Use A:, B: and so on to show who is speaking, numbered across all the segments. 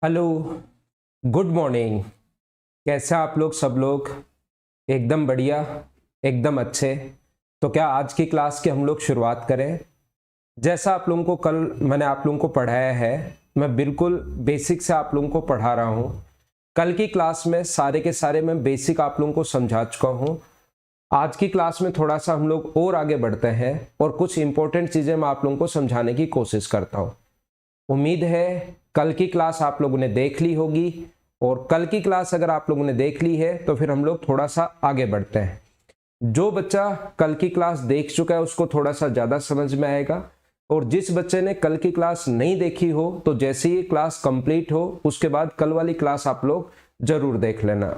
A: Hello, good morning. कैसे आप लोग? सब लोग एकदम बढ़िया, एकदम अच्छे। तो क्या आज की क्लास की हम लोग शुरुआत करें? जैसा आप लोगों को कल मैंने आप लोगों को पढ़ाया है, मैं बिल्कुल बेसिक से आप लोगों को पढ़ा रहा हूं। कल की क्लास में सारे के सारे मैं बेसिक आप लोगों को समझा चुका हूं। आज की क्लास में थोड़ा सा हम लोग और आगे बढ़ते हैं और कुछ इंपॉर्टेंट चीजें मैं आप लोगों को समझाने की कोशिश करता हूं। उम्मीद है कल की क्लास आप लोगों ने देख ली होगी, और कल की क्लास अगर आप लोगों ने देख ली है तो फिर हम लोग थोड़ा सा आगे बढ़ते हैं। जो बच्चा कल की क्लास देख चुका है उसको थोड़ा सा ज्यादा समझ में आएगा, और जिस बच्चे ने कल की क्लास नहीं देखी हो तो जैसे ही क्लास कंप्लीट हो उसके बाद कल वाली क्लास आप लोग जरूर देख लेना।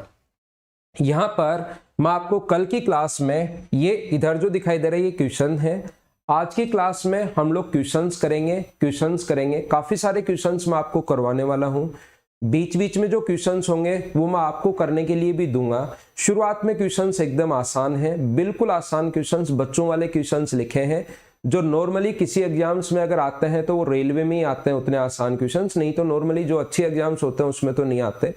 A: यहां पर मैं आपको कल की क्लास में ये इधर जो दिखाई दे रहा है ये क्वेश्चन है। आज की क्लास में हम लोग क्वेश्चंस करेंगे। काफी सारे क्वेश्चंस मैं आपको करवाने वाला हूं। बीच बीच में जो क्वेश्चंस होंगे वो मैं आपको करने के लिए भी दूंगा। शुरुआत में क्वेश्चंस एकदम आसान है, बिल्कुल आसान क्वेश्चंस, बच्चों वाले क्वेश्चंस लिखे हैं जो नॉर्मली किसी एग्जाम्स में अगर आते हैं तो वो रेलवे में ही आते हैं, उतने आसान क्वेश्चंस नहीं तो नॉर्मली जो अच्छे एग्जाम्स होते हैं उसमें तो नहीं आते।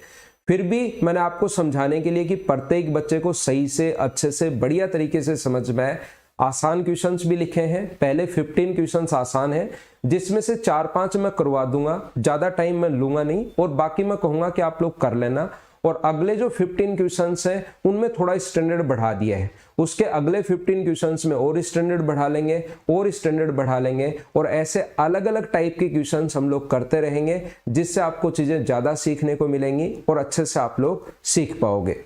A: फिर भी मैंने आपको समझाने के लिए कि प्रत्येक बच्चे को सही से, अच्छे से, बढ़िया तरीके से समझ में आए, आसान क्वेश्चंस भी लिखे हैं। पहले 15 क्वेश्चंस आसान है, जिसमें से 4-5 मैं करवा दूंगा, ज्यादा टाइम मैं लूंगा नहीं, और बाकी मैं कहूंगा कि आप लोग कर लेना। और अगले जो 15 क्वेश्चंस हैं उनमें थोड़ा स्टैंडर्ड बढ़ा दिया है, उसके अगले 15 क्वेश्चंस में और स्टैंडर्ड बढ़ा लेंगे, और स्टैंडर्ड बढ़ा लेंगे, और ऐसे अलग अलग टाइप के क्वेश्चंस हम लोग करते रहेंगे, जिससे आपको चीजें ज्यादा सीखने को मिलेंगी और अच्छे से आप लोग सीख पाओगे।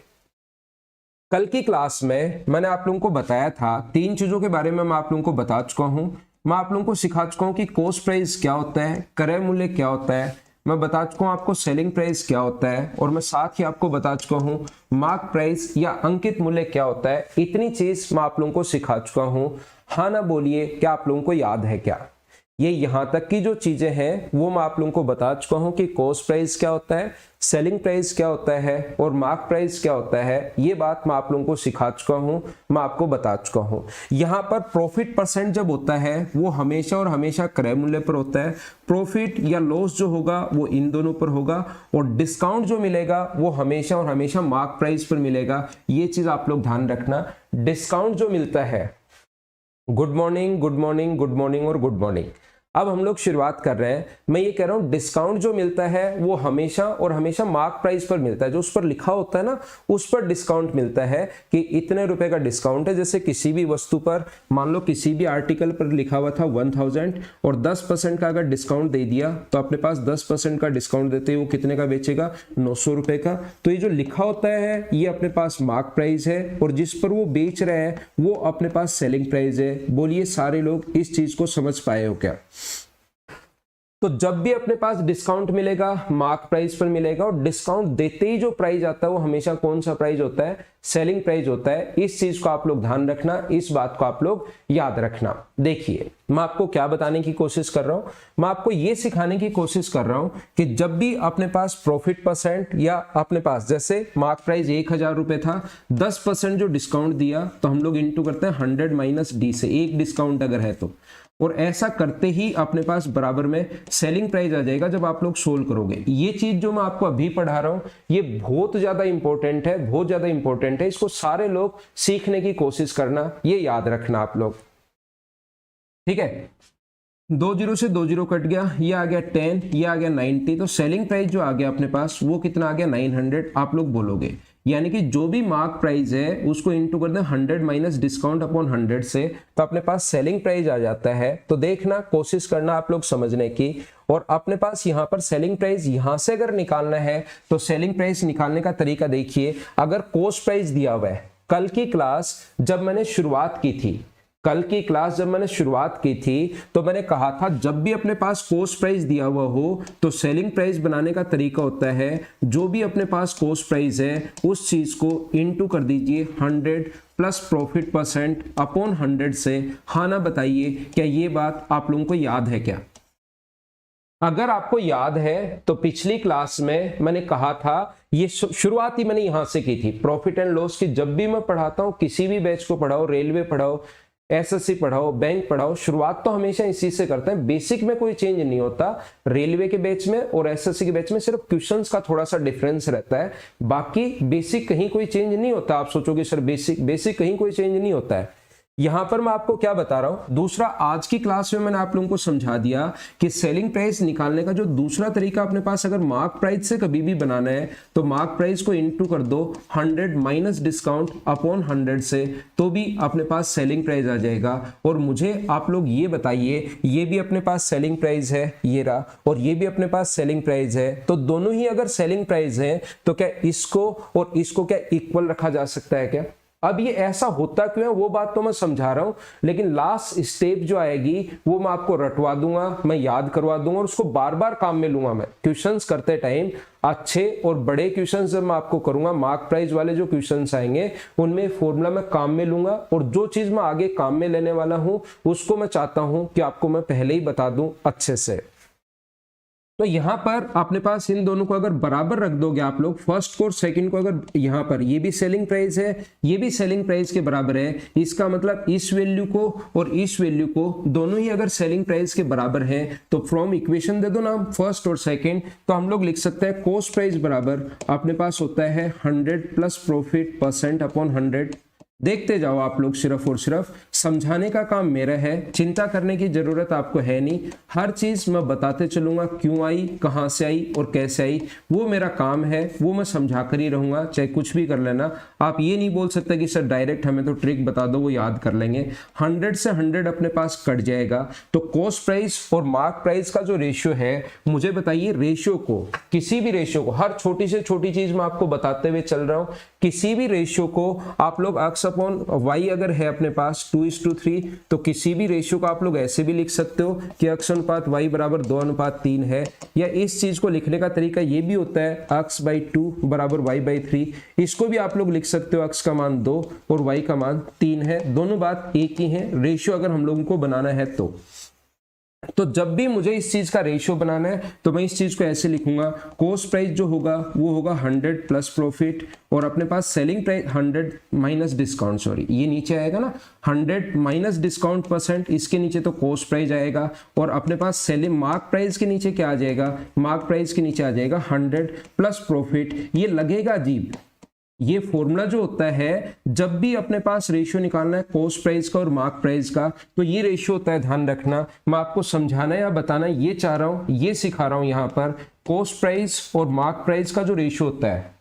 A: कल की क्लास में मैंने आप लोगों को बताया था 3 चीजों के बारे में मैं आप लोगों को बता चुका हूं। मैं आप लोगों को सिखा चुका हूं कि कॉस्ट प्राइस क्या होता है, क्रय मूल्य क्या होता है, मैं बता चुका हूं आपको सेलिंग प्राइस क्या होता है, और मैं साथ ही आपको बता चुका हूं मार्क प्राइस या अंकित मूल्य क्या होता है। इतनी चीज मैं आप लोगों को सिखा चुका हूं। हाँ ना बोलिए, क्या आप लोगों को याद है क्या? ये यहां तक की जो चीजें हैं वो मैं आप लोगों को बता चुका हूं कि कॉस्ट प्राइस क्या होता है, सेलिंग प्राइस क्या होता है, और मार्क प्राइस क्या होता है। ये बात मैं आप लोगों को सिखा चुका हूं, मैं आपको बता चुका हूं। यहां पर प्रॉफिट परसेंट जब होता है वो हमेशा और हमेशा क्रय मूल्य पर होता है। प्रॉफिट या लॉस जो होगा वो इन दोनों पर होगा, और डिस्काउंट जो मिलेगा वो हमेशा और हमेशा मार्क प्राइस पर मिलेगा। ये चीज आप लोग ध्यान रखना। डिस्काउंट जो मिलता है, good morning, good morning, good morning और गुड मॉर्निंग। अब हम लोग शुरुआत कर रहे हैं। मैं ये कह रहा हूं डिस्काउंट जो मिलता है वो हमेशा और हमेशा मार्क प्राइस पर मिलता है। जो उस पर लिखा होता है ना उस पर डिस्काउंट मिलता है कि इतने रुपए का डिस्काउंट है। जैसे किसी भी वस्तु पर, मान लो किसी भी आर्टिकल पर लिखा हुआ था 1000, और 10% का अगर डिस्काउंट दे दिया तो अपने पास 10% का डिस्काउंट देते ही वो कितने का बेचेगा? 900 रुपए का। तो ये जो लिखा होता है ये अपने पास मार्क प्राइस है, और जिस पर वो बेच रहे हैं वो अपने पास सेलिंग प्राइस है। बोलिए सारे लोग इस चीज को समझ पाए हो क्या? तो जब भी अपने पास डिस्काउंट मिलेगा मार्क प्राइस पर मिलेगा, और डिस्काउंट देते ही जो प्राइस आता है वो हमेशा कौन सा प्राइस होता है? सेलिंग प्राइस होता है। इस चीज को आप लोग ध्यान रखना, इस बात को आप लोग याद रखना। देखिए मैं आपको क्या बताने की कोशिश कर रहा हूं, मैं आपको ये सिखाने की कोशिश कर रहा हूं कि जब भी अपने पास प्रॉफिट परसेंट, या अपने पास जैसे मार्क प्राइस 1000 रुपए था, 10% जो डिस्काउंट दिया तो हम लोग इंटू करते हैं 100 माइनस डी से, एक डिस्काउंट अगर है तो, और ऐसा करते ही अपने पास बराबर में सेलिंग प्राइस आ जाएगा जब आप लोग सोल्व करोगे। ये चीज जो मैं आपको अभी पढ़ा रहा हूं ये बहुत ज्यादा इंपॉर्टेंट है, बहुत ज्यादा इंपॉर्टेंट है। इसको सारे लोग सीखने की कोशिश करना, ये याद रखना आप लोग, ठीक है? 2 जीरो से 2 जीरो कट गया, ये आ गया 10, ये आ गया 90, तो सेलिंग प्राइस जो आ गया अपने पास वो कितना आ गया? 900 आप लोग बोलोगे। यानी कि जो भी मार्क प्राइस है उसको इंटू कर दें 100 माइनस डिस्काउंट अपॉन 100 से, तो अपने पास सेलिंग प्राइस आ जाता है। तो देखना, कोशिश करना आप लोग समझने की। और अपने पास यहाँ पर सेलिंग प्राइस यहां से अगर निकालना है तो सेलिंग प्राइस निकालने का तरीका देखिए। अगर कॉस्ट प्राइस दिया हुआ है, कल की क्लास जब मैंने शुरुआत की थी, तो मैंने कहा था जब भी अपने पास कॉस्ट प्राइस दिया हुआ हो तो सेलिंग प्राइस बनाने का तरीका होता है, जो भी अपने पास कॉस्ट प्राइस है उस चीज को इनटू कर दीजिए 100 प्लस प्रॉफिट परसेंट अपॉन 100 से। हाँ ना बताइए, क्या ये बात आप लोगों को याद है क्या? अगर आपको याद है तो पिछली क्लास में मैंने कहा था, ये शुरुआत ही मैंने यहां से की थी, प्रॉफिट एंड लॉस की। जब भी मैं पढ़ाता हूं, किसी भी बैच को पढ़ाओ, रेलवे पढ़ाओ, एसएससी पढ़ाओ, बैंक पढ़ाओ, शुरुआत तो हमेशा इसी से करते हैं। बेसिक में कोई चेंज नहीं होता। रेलवे के बैच में और एसएससी के बैच में सिर्फ क्वेश्चंस का थोड़ा सा डिफरेंस रहता है, बाकी बेसिक कहीं कोई चेंज नहीं होता। आप सोचोगे सर बेसिक कहीं कोई चेंज नहीं होता है। यहां पर मैं आपको क्या बता रहा हूं, दूसरा आज की क्लास में मैंने आप लोगों को समझा दिया कि सेलिंग प्राइस निकालने का जो दूसरा तरीका अपने पास, अगर मार्क प्राइस से कभी भी बनाना है तो मार्क प्राइस को इनटू कर दो 100 माइनस डिस्काउंट अपॉन 100 से, तो भी अपने पास सेलिंग प्राइस आ जाएगा। और मुझे आप लोग ये बताइए, ये भी अपने पास सेलिंग प्राइस है, ये रहा, और ये भी अपने पास सेलिंग प्राइस है, तो दोनों ही अगर सेलिंग प्राइस है तो क्या इसको और इसको क्या इक्वल रखा जा सकता है क्या? अब ये ऐसा होता क्यों है वो बात तो मैं समझा रहा हूं, लेकिन लास्ट स्टेप जो आएगी वो मैं आपको रटवा दूंगा, मैं याद करवा दूंगा और उसको बार बार काम में लूंगा। मैं क्वेश्चंस करते टाइम अच्छे और बड़े क्वेश्चंस जब मैं आपको करूंगा, मार्क प्राइस वाले जो क्वेश्चंस आएंगे उनमें फॉर्मूला मैं काम में लूंगा, और जो चीज मैं आगे काम में लेने वाला हूं उसको मैं चाहता हूं कि आपको मैं पहले ही बता दूं अच्छे से। तो यहां पर अपने पास इन दोनों को अगर बराबर रख दोगे आप लोग, फर्स्ट को और सेकंड को, अगर यहां पर ये भी सेलिंग प्राइस है, ये भी सेलिंग प्राइस के बराबर है, इसका मतलब इस वैल्यू को और इस वैल्यू को दोनों ही अगर सेलिंग प्राइस के बराबर है तो फ्रॉम इक्वेशन दे दो ना फर्स्ट और सेकंड, तो हम लोग लिख सकते हैं कॉस्ट प्राइस बराबर अपने पास होता है 100 प्लस प्रॉफिट परसेंट अपॉन 100। देखते जाओ आप लोग, सिर्फ और सिर्फ समझाने का काम मेरा है, चिंता करने की जरूरत आपको है नहीं। हर चीज मैं बताते चलूंगा, क्यों आई, कहां से आई और कैसे आई, वो मेरा काम है, वो मैं समझा कर ही रहूंगा, चाहे कुछ भी कर लेना। आप ये नहीं बोल सकते कि सर डायरेक्ट हमें तो ट्रिक बता दो वो याद कर लेंगे। 100 से 100 अपने पास कट जाएगा, तो कॉस्ट प्राइस और मार्क प्राइस का जो रेशियो है, मुझे बताइए रेशियो को, किसी भी रेशियो को, हर छोटी से छोटी चीज मैं आपको बताते हुए चल रहा हूं, किसी भी रेशियो को आप लोग एक्स अपॉन वाई अगर है अपने पास 2:3, तो किसी भी रेशियो को आप लोग ऐसे भी लिख सकते हो कि x अनुपात y बराबर 2:3 है, या इस चीज को लिखने का तरीका ये भी होता है x/2 बराबर y/3। इसको भी आप लोग लिख सकते हो, x का मान 2 और y का मान 3 है, दोनों बात एक ही है। रेशियो अगर हम लोगों को बनाना है तो जब भी मुझे इस चीज का रेशियो बनाना है तो मैं इस चीज को ऐसे लिखूंगा, कॉस्ट प्राइस जो होगा वो होगा 100 प्लस प्रॉफिट, और अपने पास selling price 100 minus discount, sorry ये नीचे आएगा ना 100 माइनस डिस्काउंट परसेंट, इसके नीचे तो कॉस्ट प्राइस आएगा, और अपने पास सेलिंग मार्क प्राइस के नीचे क्या आ जाएगा, मार्क प्राइस के नीचे आ जाएगा 100 प्लस प्रॉफिट। ये लगेगा अजीब, ये फॉर्मूला जो होता है जब भी अपने पास रेशियो निकालना है कॉस्ट प्राइस का और मार्क प्राइस का, तो ये रेशियो होता है, ध्यान रखना। मैं आपको समझाना या बताना ये चाह रहा हूं, ये सिखा रहा हूं। यहां पर कॉस्ट प्राइस और मार्क प्राइस का जो रेशियो होता है,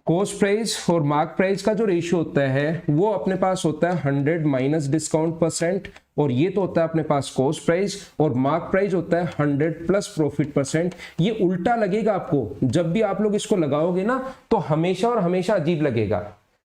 A: कॉस्ट प्राइस और मार्क प्राइस का जो रेशियो होता है वो अपने पास होता है 100 माइनस डिस्काउंट परसेंट, और ये तो होता है अपने पास कॉस्ट प्राइस, और मार्क प्राइस होता है 100 प्लस प्रॉफिट परसेंट। ये उल्टा लगेगा आपको, जब भी आप लोग इसको लगाओगे ना तो हमेशा और हमेशा अजीब लगेगा।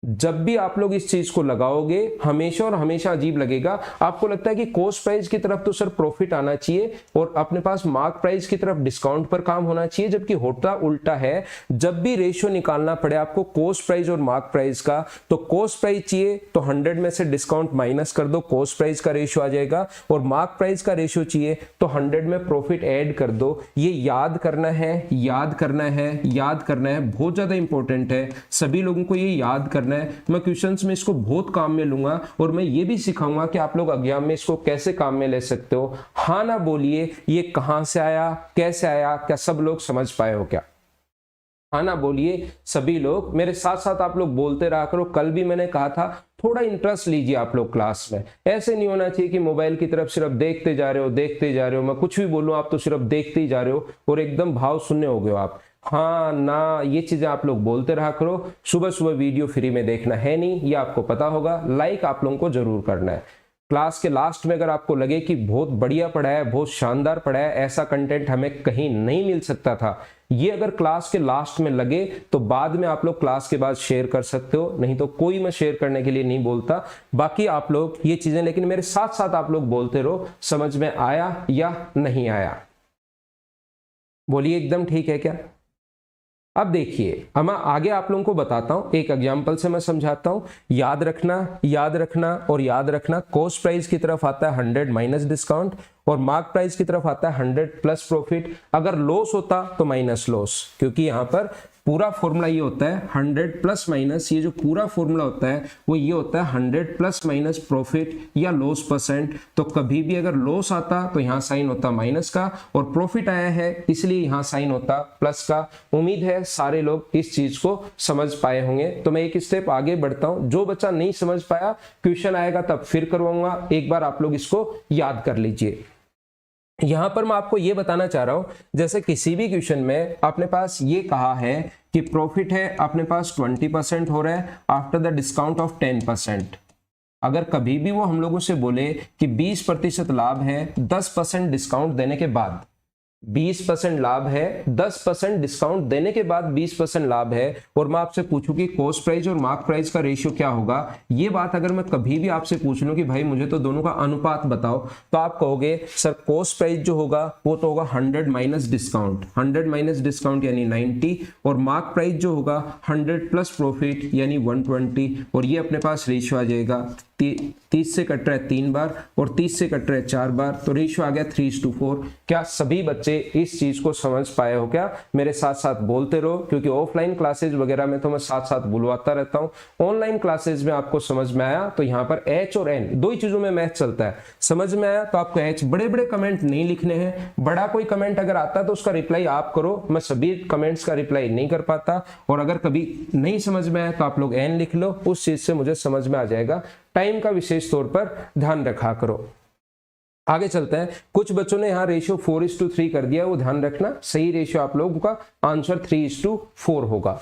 A: जब भी आप लोग इस चीज को लगाओगे हमेशा और हमेशा अजीब लगेगा। आपको लगता है कि कॉस्ट प्राइस की तरफ तो सर प्रॉफिट आना चाहिए और अपने पास मार्क प्राइस की तरफ डिस्काउंट पर काम होना चाहिए, जबकि होता उल्टा है। जब भी रेशियो निकालना पड़े आपको कॉस्ट प्राइस और मार्क प्राइस का, तो कॉस्ट प्राइस चाहिए तो 100 में से डिस्काउंट माइनस कर दो, कॉस्ट प्राइस का रेशियो आ जाएगा, और मार्क प्राइस का रेशियो चाहिए तो 100 में प्रॉफिट ऐड कर दो। ये याद करना है, याद करना है, याद करना है, बहुत ज्यादा इंपॉर्टेंट है, सभी लोगों को ये याद करना है। मैं क्वेश्चंस में इसको बहुत काम में लूंगा, और मैं ये भी सिखाऊंगा कि आप लोग एग्जाम में इसको कैसे काम में ले सकते हो। हाँ ना बोलिए, ये कहां से आया, कैसे आया, क्या सब लोग समझ पाए हो क्या? हाँ ना बोलिए सभी लोग, मेरे साथ साथ आप लोग बोलते रहा करो। कल भी मैंने कहा था थोड़ा इंटरेस्ट लीजिए आप लोग क्लास में, ऐसे नहीं होना चाहिए कि मोबाइल की तरफ सिर्फ देखते जा रहे हो, देखते जा रहे हो, मैं कुछ भी बोलूं आप तो सिर्फ देखते ही जा रहे हो और एकदम भाव शून्य हो गए हो आप। हाँ ना, ये चीजें आप लोग बोलते रहा करो। सुबह सुबह वीडियो फ्री में देखना है नहीं, ये आपको पता होगा। लाइक आप लोगों को जरूर करना है। क्लास के लास्ट में अगर आपको लगे कि बहुत बढ़िया पढ़ाया, बहुत शानदार पढ़ाया, ऐसा कंटेंट हमें कहीं नहीं मिल सकता था, ये अगर क्लास के लास्ट में लगे तो बाद में आप लोग क्लास के बाद शेयर कर सकते हो, नहीं तो कोई मैं शेयर करने के लिए नहीं बोलता। बाकी आप लोग ये चीजें लेकिन मेरे साथ साथ आप लोग बोलते रहो, समझ में आया या नहीं आया? बोलिए एकदम ठीक है क्या? अब देखिए, अब मैं आगे आप लोगों को बताता हूं, एक एग्जांपल से मैं समझाता हूं। याद रखना, याद रखना और याद रखना। कॉस्ट प्राइस की तरफ आता है 100 माइनस डिस्काउंट और मार्क प्राइस की तरफ आता है 100 प्लस प्रॉफिट। अगर लॉस होता तो माइनस लॉस, क्योंकि यहां पर पूरा फॉर्मूला ये होता है 100 प्लस माइनस, ये जो पूरा फॉर्मूला होता है वो ये होता है 100 प्लस माइनस प्रॉफिट या लॉस परसेंट। तो कभी भी अगर लॉस आता तो यहाँ साइन होता माइनस का, और प्रॉफिट आया है इसलिए यहाँ साइन होता प्लस का। उम्मीद है सारे लोग इस चीज को समझ पाए होंगे। तो मैं एक स्टेप आगे बढ़ता हूं, जो बच्चा नहीं समझ पाया क्वेश्चन आएगा तब फिर करवाऊंगा, एक बार आप लोग इसको याद कर लीजिए। यहां पर मैं आपको ये बताना चाह रहा हूं, जैसे किसी भी क्वेश्चन में अपने पास ये कहा है कि प्रॉफिट है अपने पास 20% हो रहा है आफ्टर द डिस्काउंट ऑफ 10%। अगर कभी भी वो हम लोगों से बोले कि 20% लाभ है 10% डिस्काउंट देने के बाद, 20% लाभ है 10% डिस्काउंट देने के बाद 20% लाभ है, और मैं आपसे पूछूं कि कॉस्ट प्राइस और मार्क प्राइस का रेशियो क्या होगा, ये बात अगर मैं कभी भी आपसे पूछ लूं कि भाई मुझे तो दोनों का अनुपात बताओ, तो आप कहोगे सर कॉस्ट प्राइस जो होगा वो तो होगा 100 माइनस डिस्काउंट, 100 माइनस डिस्काउंट यानी 90, और मार्क प्राइस जो होगा 100 प्लस प्रॉफिट यानी 120, और ये अपने पास रेशियो आ जाएगा 30 से कट रहा है 3 बार और 30 से कट रहा है 4 बार, तो रेशियो आ गया 3:4। क्या सभी बच्चे इस चीज को समझ पाए हो? क्या मेरे साथ साथ बोलते रहो, क्योंकि ऑफलाइन क्लासेज वगैरह में तो मैं साथ साथ बुलवाता रहता हूं। ऑनलाइन क्लासेज में आपको समझ में आया तो यहाँ पर एच और एन दो ही चीजों में मैथ चलता है। समझ में आया तो आपको एच, बड़े बड़े कमेंट नहीं लिखने हैं, बड़ा कोई कमेंट अगर आता है तो उसका रिप्लाई आप करो, मैं सभी कमेंट्स का रिप्लाई नहीं कर पाता, और अगर कभी नहीं समझ में आया तो आप लोग एन लिख लो, उस चीज से मुझे समझ में आ जाएगा। टाइम का विशेष तौर पर ध्यान रखा करो। आगे चलते हैं। कुछ बच्चों ने यहाँ रेशियो 4:3 कर दिया, वो ध्यान रखना, सही रेशियो आप लोगों का आंसर 3:4 होगा।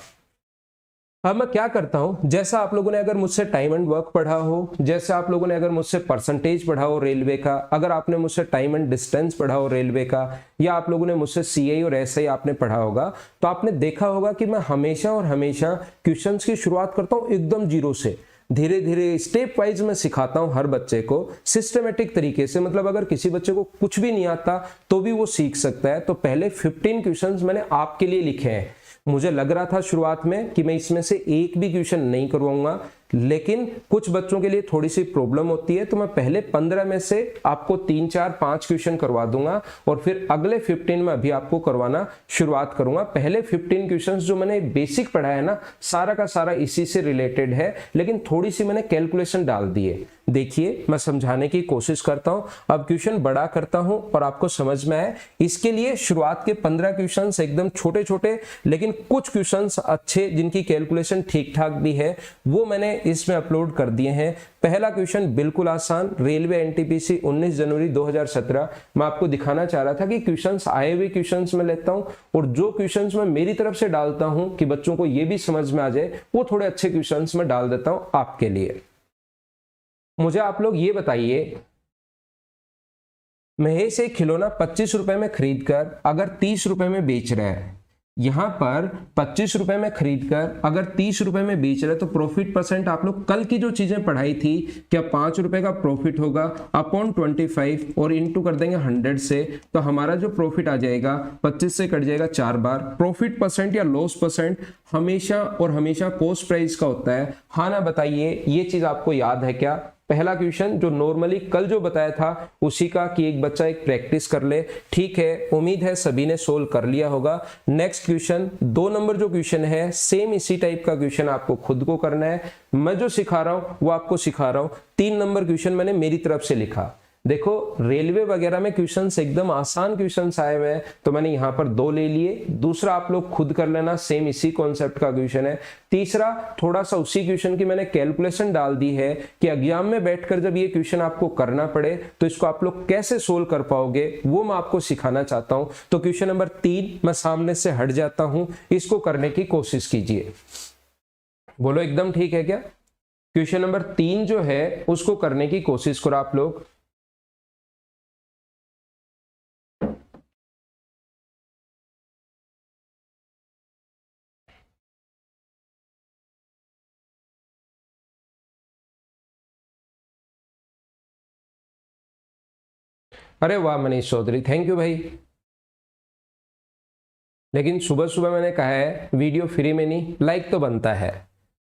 A: अब मैं क्या करता हूं, जैसा आप लोगों ने अगर मुझसे टाइम एंड वर्क पढ़ा हो, जैसे आप लोगों ने अगर मुझसे परसेंटेज पढ़ा हो रेलवे का, अगर आपने मुझसे टाइम एंड डिस्टेंस पढ़ा हो रेलवे का, या आप लोगों ने मुझसे सीआई और एसआई आपने पढ़ा होगा, तो आपने देखा होगा कि मैं हमेशा और हमेशा क्वेश्चंस की शुरुआत करता हूं एकदम जीरो से। धीरे धीरे स्टेप वाइज मैं सिखाता हूं हर बच्चे को सिस्टमेटिक तरीके से, मतलब अगर किसी बच्चे को कुछ भी नहीं आता तो भी वो सीख सकता है। तो पहले 15 क्वेश्चंस मैंने आपके लिए लिखे हैं। मुझे लग रहा था शुरुआत में कि मैं इसमें से एक भी क्वेश्चन नहीं करवाऊंगा, लेकिन कुछ बच्चों के लिए थोड़ी सी प्रॉब्लम होती है, तो मैं पहले 15 में से आपको 3, 4, 5 क्वेश्चन करवा दूंगा, और फिर अगले 15 में अभी आपको करवाना शुरुआत करूंगा। पहले 15 क्वेश्चंस जो मैंने बेसिक पढ़ा है ना, सारा का सारा इसी से रिलेटेड है, लेकिन थोड़ी सी मैंने कैलकुलेशन डाल दी है। देखिए मैं समझाने की कोशिश करता हूं, अब क्वेश्चन बड़ा करता हूं और आपको समझ में आए। इसके लिए शुरुआत के 15 क्वेश्चंस एकदम छोटे छोटे, लेकिन कुछ क्वेश्चंस अच्छे जिनकी कैलकुलेशन ठीक ठाक भी है, वो मैंने इसमें अपलोड कर दिए हैं। पहला क्वेश्चन बिल्कुल आसान, रेलवे एनटीपीसी 19 जनवरी 2017। मैं आपको दिखाना चाह रहा था कि क्वेश्चंस आए हुए क्वेश्चंस में लेता हूं, और जो क्वेश्चंस मैं मेरी तरफ से डालता हूं कि बच्चों को ये भी समझ में आ जाए, वो थोड़े अच्छे क्वेश्चंस में डाल देता हूं आपके लिए। मुझे आप लोग ये बताइए, महेश एक खिलौना 25 रुपए में खरीदकर अगर 30 रुपए में बेच रहा है, यहां पर 25 रुपए में खरीदकर अगर 30 रुपए में बेच रहे, तो प्रॉफिट परसेंट आप लोग कल की जो चीजें पढ़ाई थी, क्या 5 रुपए का प्रॉफिट होगा अपॉन 25 और इनटू कर देंगे 100 से, तो हमारा जो प्रॉफिट आ जाएगा 25 से कट जाएगा 4 बार। प्रॉफिट परसेंट या लॉस परसेंट हमेशा और हमेशा कॉस्ट प्राइस का होता है। हाँ ना बताइए, ये चीज आपको याद है क्या? पहला क्वेश्चन जो नॉर्मली कल जो बताया था उसी का, कि एक बच्चा एक प्रैक्टिस कर ले। ठीक है, उम्मीद है सभी ने सोल्व कर लिया होगा। नेक्स्ट क्वेश्चन 2 नंबर जो क्वेश्चन है, सेम इसी टाइप का क्वेश्चन आपको खुद को करना है। मैं जो सिखा रहा हूं वो आपको सिखा रहा हूं। 3 नंबर क्वेश्चन मैंने मेरी तरफ से लिखा। देखो रेलवे वगैरह में क्वेश्चंस एकदम आसान क्वेश्चंस आए हुए हैं, तो मैंने यहां पर 2 ले लिए। दूसरा आप लोग खुद कर लेना, सेम इसी कॉन्सेप्ट का क्वेश्चन है। तीसरा थोड़ा सा उसी क्वेश्चन की मैंने कैलकुलेशन डाल दी है कि एग्जाम में बैठकर जब ये क्वेश्चन आपको करना पड़े तो इसको आप लोग कैसे सोल्व कर पाओगे, वो मैं आपको सिखाना चाहता हूं। तो क्वेश्चन नंबर 3 मैं सामने से हट जाता हूं, इसको करने की कोशिश कीजिए। बोलो एकदम ठीक है क्या? क्वेश्चन नंबर 3 जो है उसको करने की कोशिश करो आप लोग। अरे वाह मनीष चौधरी, थैंक यू भाई। लेकिन सुबह सुबह मैंने कहा है वीडियो फ्री में नहीं, लाइक तो बनता है।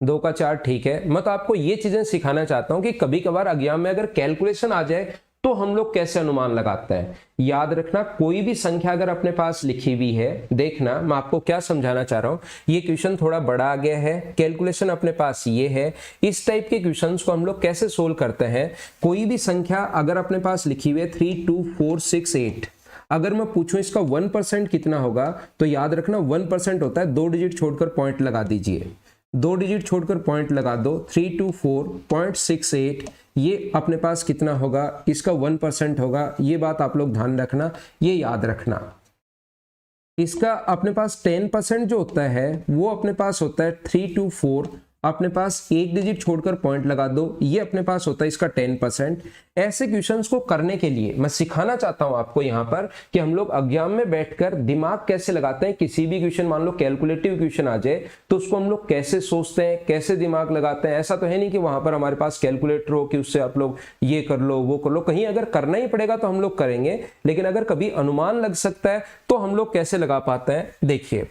A: 2 का 4 ठीक है। मैं तो आपको ये चीजें सिखाना चाहता हूं कि कभी कभार एग्जाम में अगर कैलकुलेशन आ जाए तो हम लोग कैसे अनुमान लगाते हैं? याद रखना, कोई भी संख्या अगर अपने पास लिखी हुई है, देखना मैं आपको क्या समझाना चाह रहा हूं। ये क्वेश्चन थोड़ा बड़ा आ गया है, कैलकुलेशन अपने पास ये है। इस टाइप के क्वेश्चंस को हम लोग कैसे सोल्व करते हैं? कोई भी संख्या अगर अपने पास लिखी हुई है 3, 2, 4, 6, 8, अगर मैं पूछूं इसका 1% कितना होगा, तो याद रखना 1% होता है 2 डिजिट छोड़कर पॉइंट लगा दीजिए, 2 डिजिट छोड़कर पॉइंट लगा दो, 324.68, ये अपने पास कितना होगा? इसका 1% होगा। ये बात आप लोग ध्यान रखना, ये याद रखना। इसका अपने पास 10% जो होता है वो अपने पास होता है 324, अपने पास एक डिजिट छोड़कर पॉइंट लगा दो, ये अपने पास होता है इसका 10%। ऐसे क्वेश्चंस को करने के लिए मैं सिखाना चाहता हूं आपको यहां पर कि हम लोग एग्जाम में बैठकर दिमाग कैसे लगाते हैं। किसी भी क्वेश्चन, मान लो कैलकुलेटिव क्वेश्चन आ जाए, तो उसको हम लोग कैसे सोचते हैं, कैसे दिमाग लगाते हैं। ऐसा तो है नहीं कि वहां पर हमारे पास कैलकुलेटर हो कि उससे आप लोग ये कर लो वो कर लो। कहीं अगर करना ही पड़ेगा तो हम लोग करेंगे, लेकिन अगर कभी अनुमान लग सकता है तो हम लोग कैसे लगा पाते हैं? देखिए,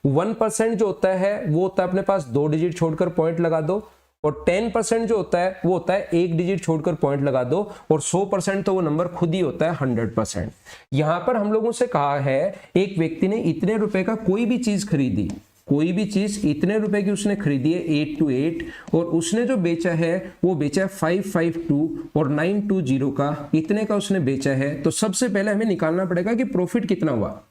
A: 1% जो होता है वो होता है अपने पास 2 डिजिट छोड़कर पॉइंट लगा दो, और 10% जो होता है वो होता है 1 डिजिट छोड़कर पॉइंट लगा दो, और 100% तो वो नंबर खुद ही होता है 100%। यहां पर हम लोगों से कहा है एक व्यक्ति ने इतने रुपए का कोई भी चीज खरीदी, कोई भी चीज इतने रुपए की उसने खरीदी है 8 to 8, और उसने जो बेचा है वो बेचा है 552 और 920 का, इतने का उसने बेचा है। तो सबसे पहले हमें निकालना पड़ेगा कि प्रॉफिट कितना हुआ।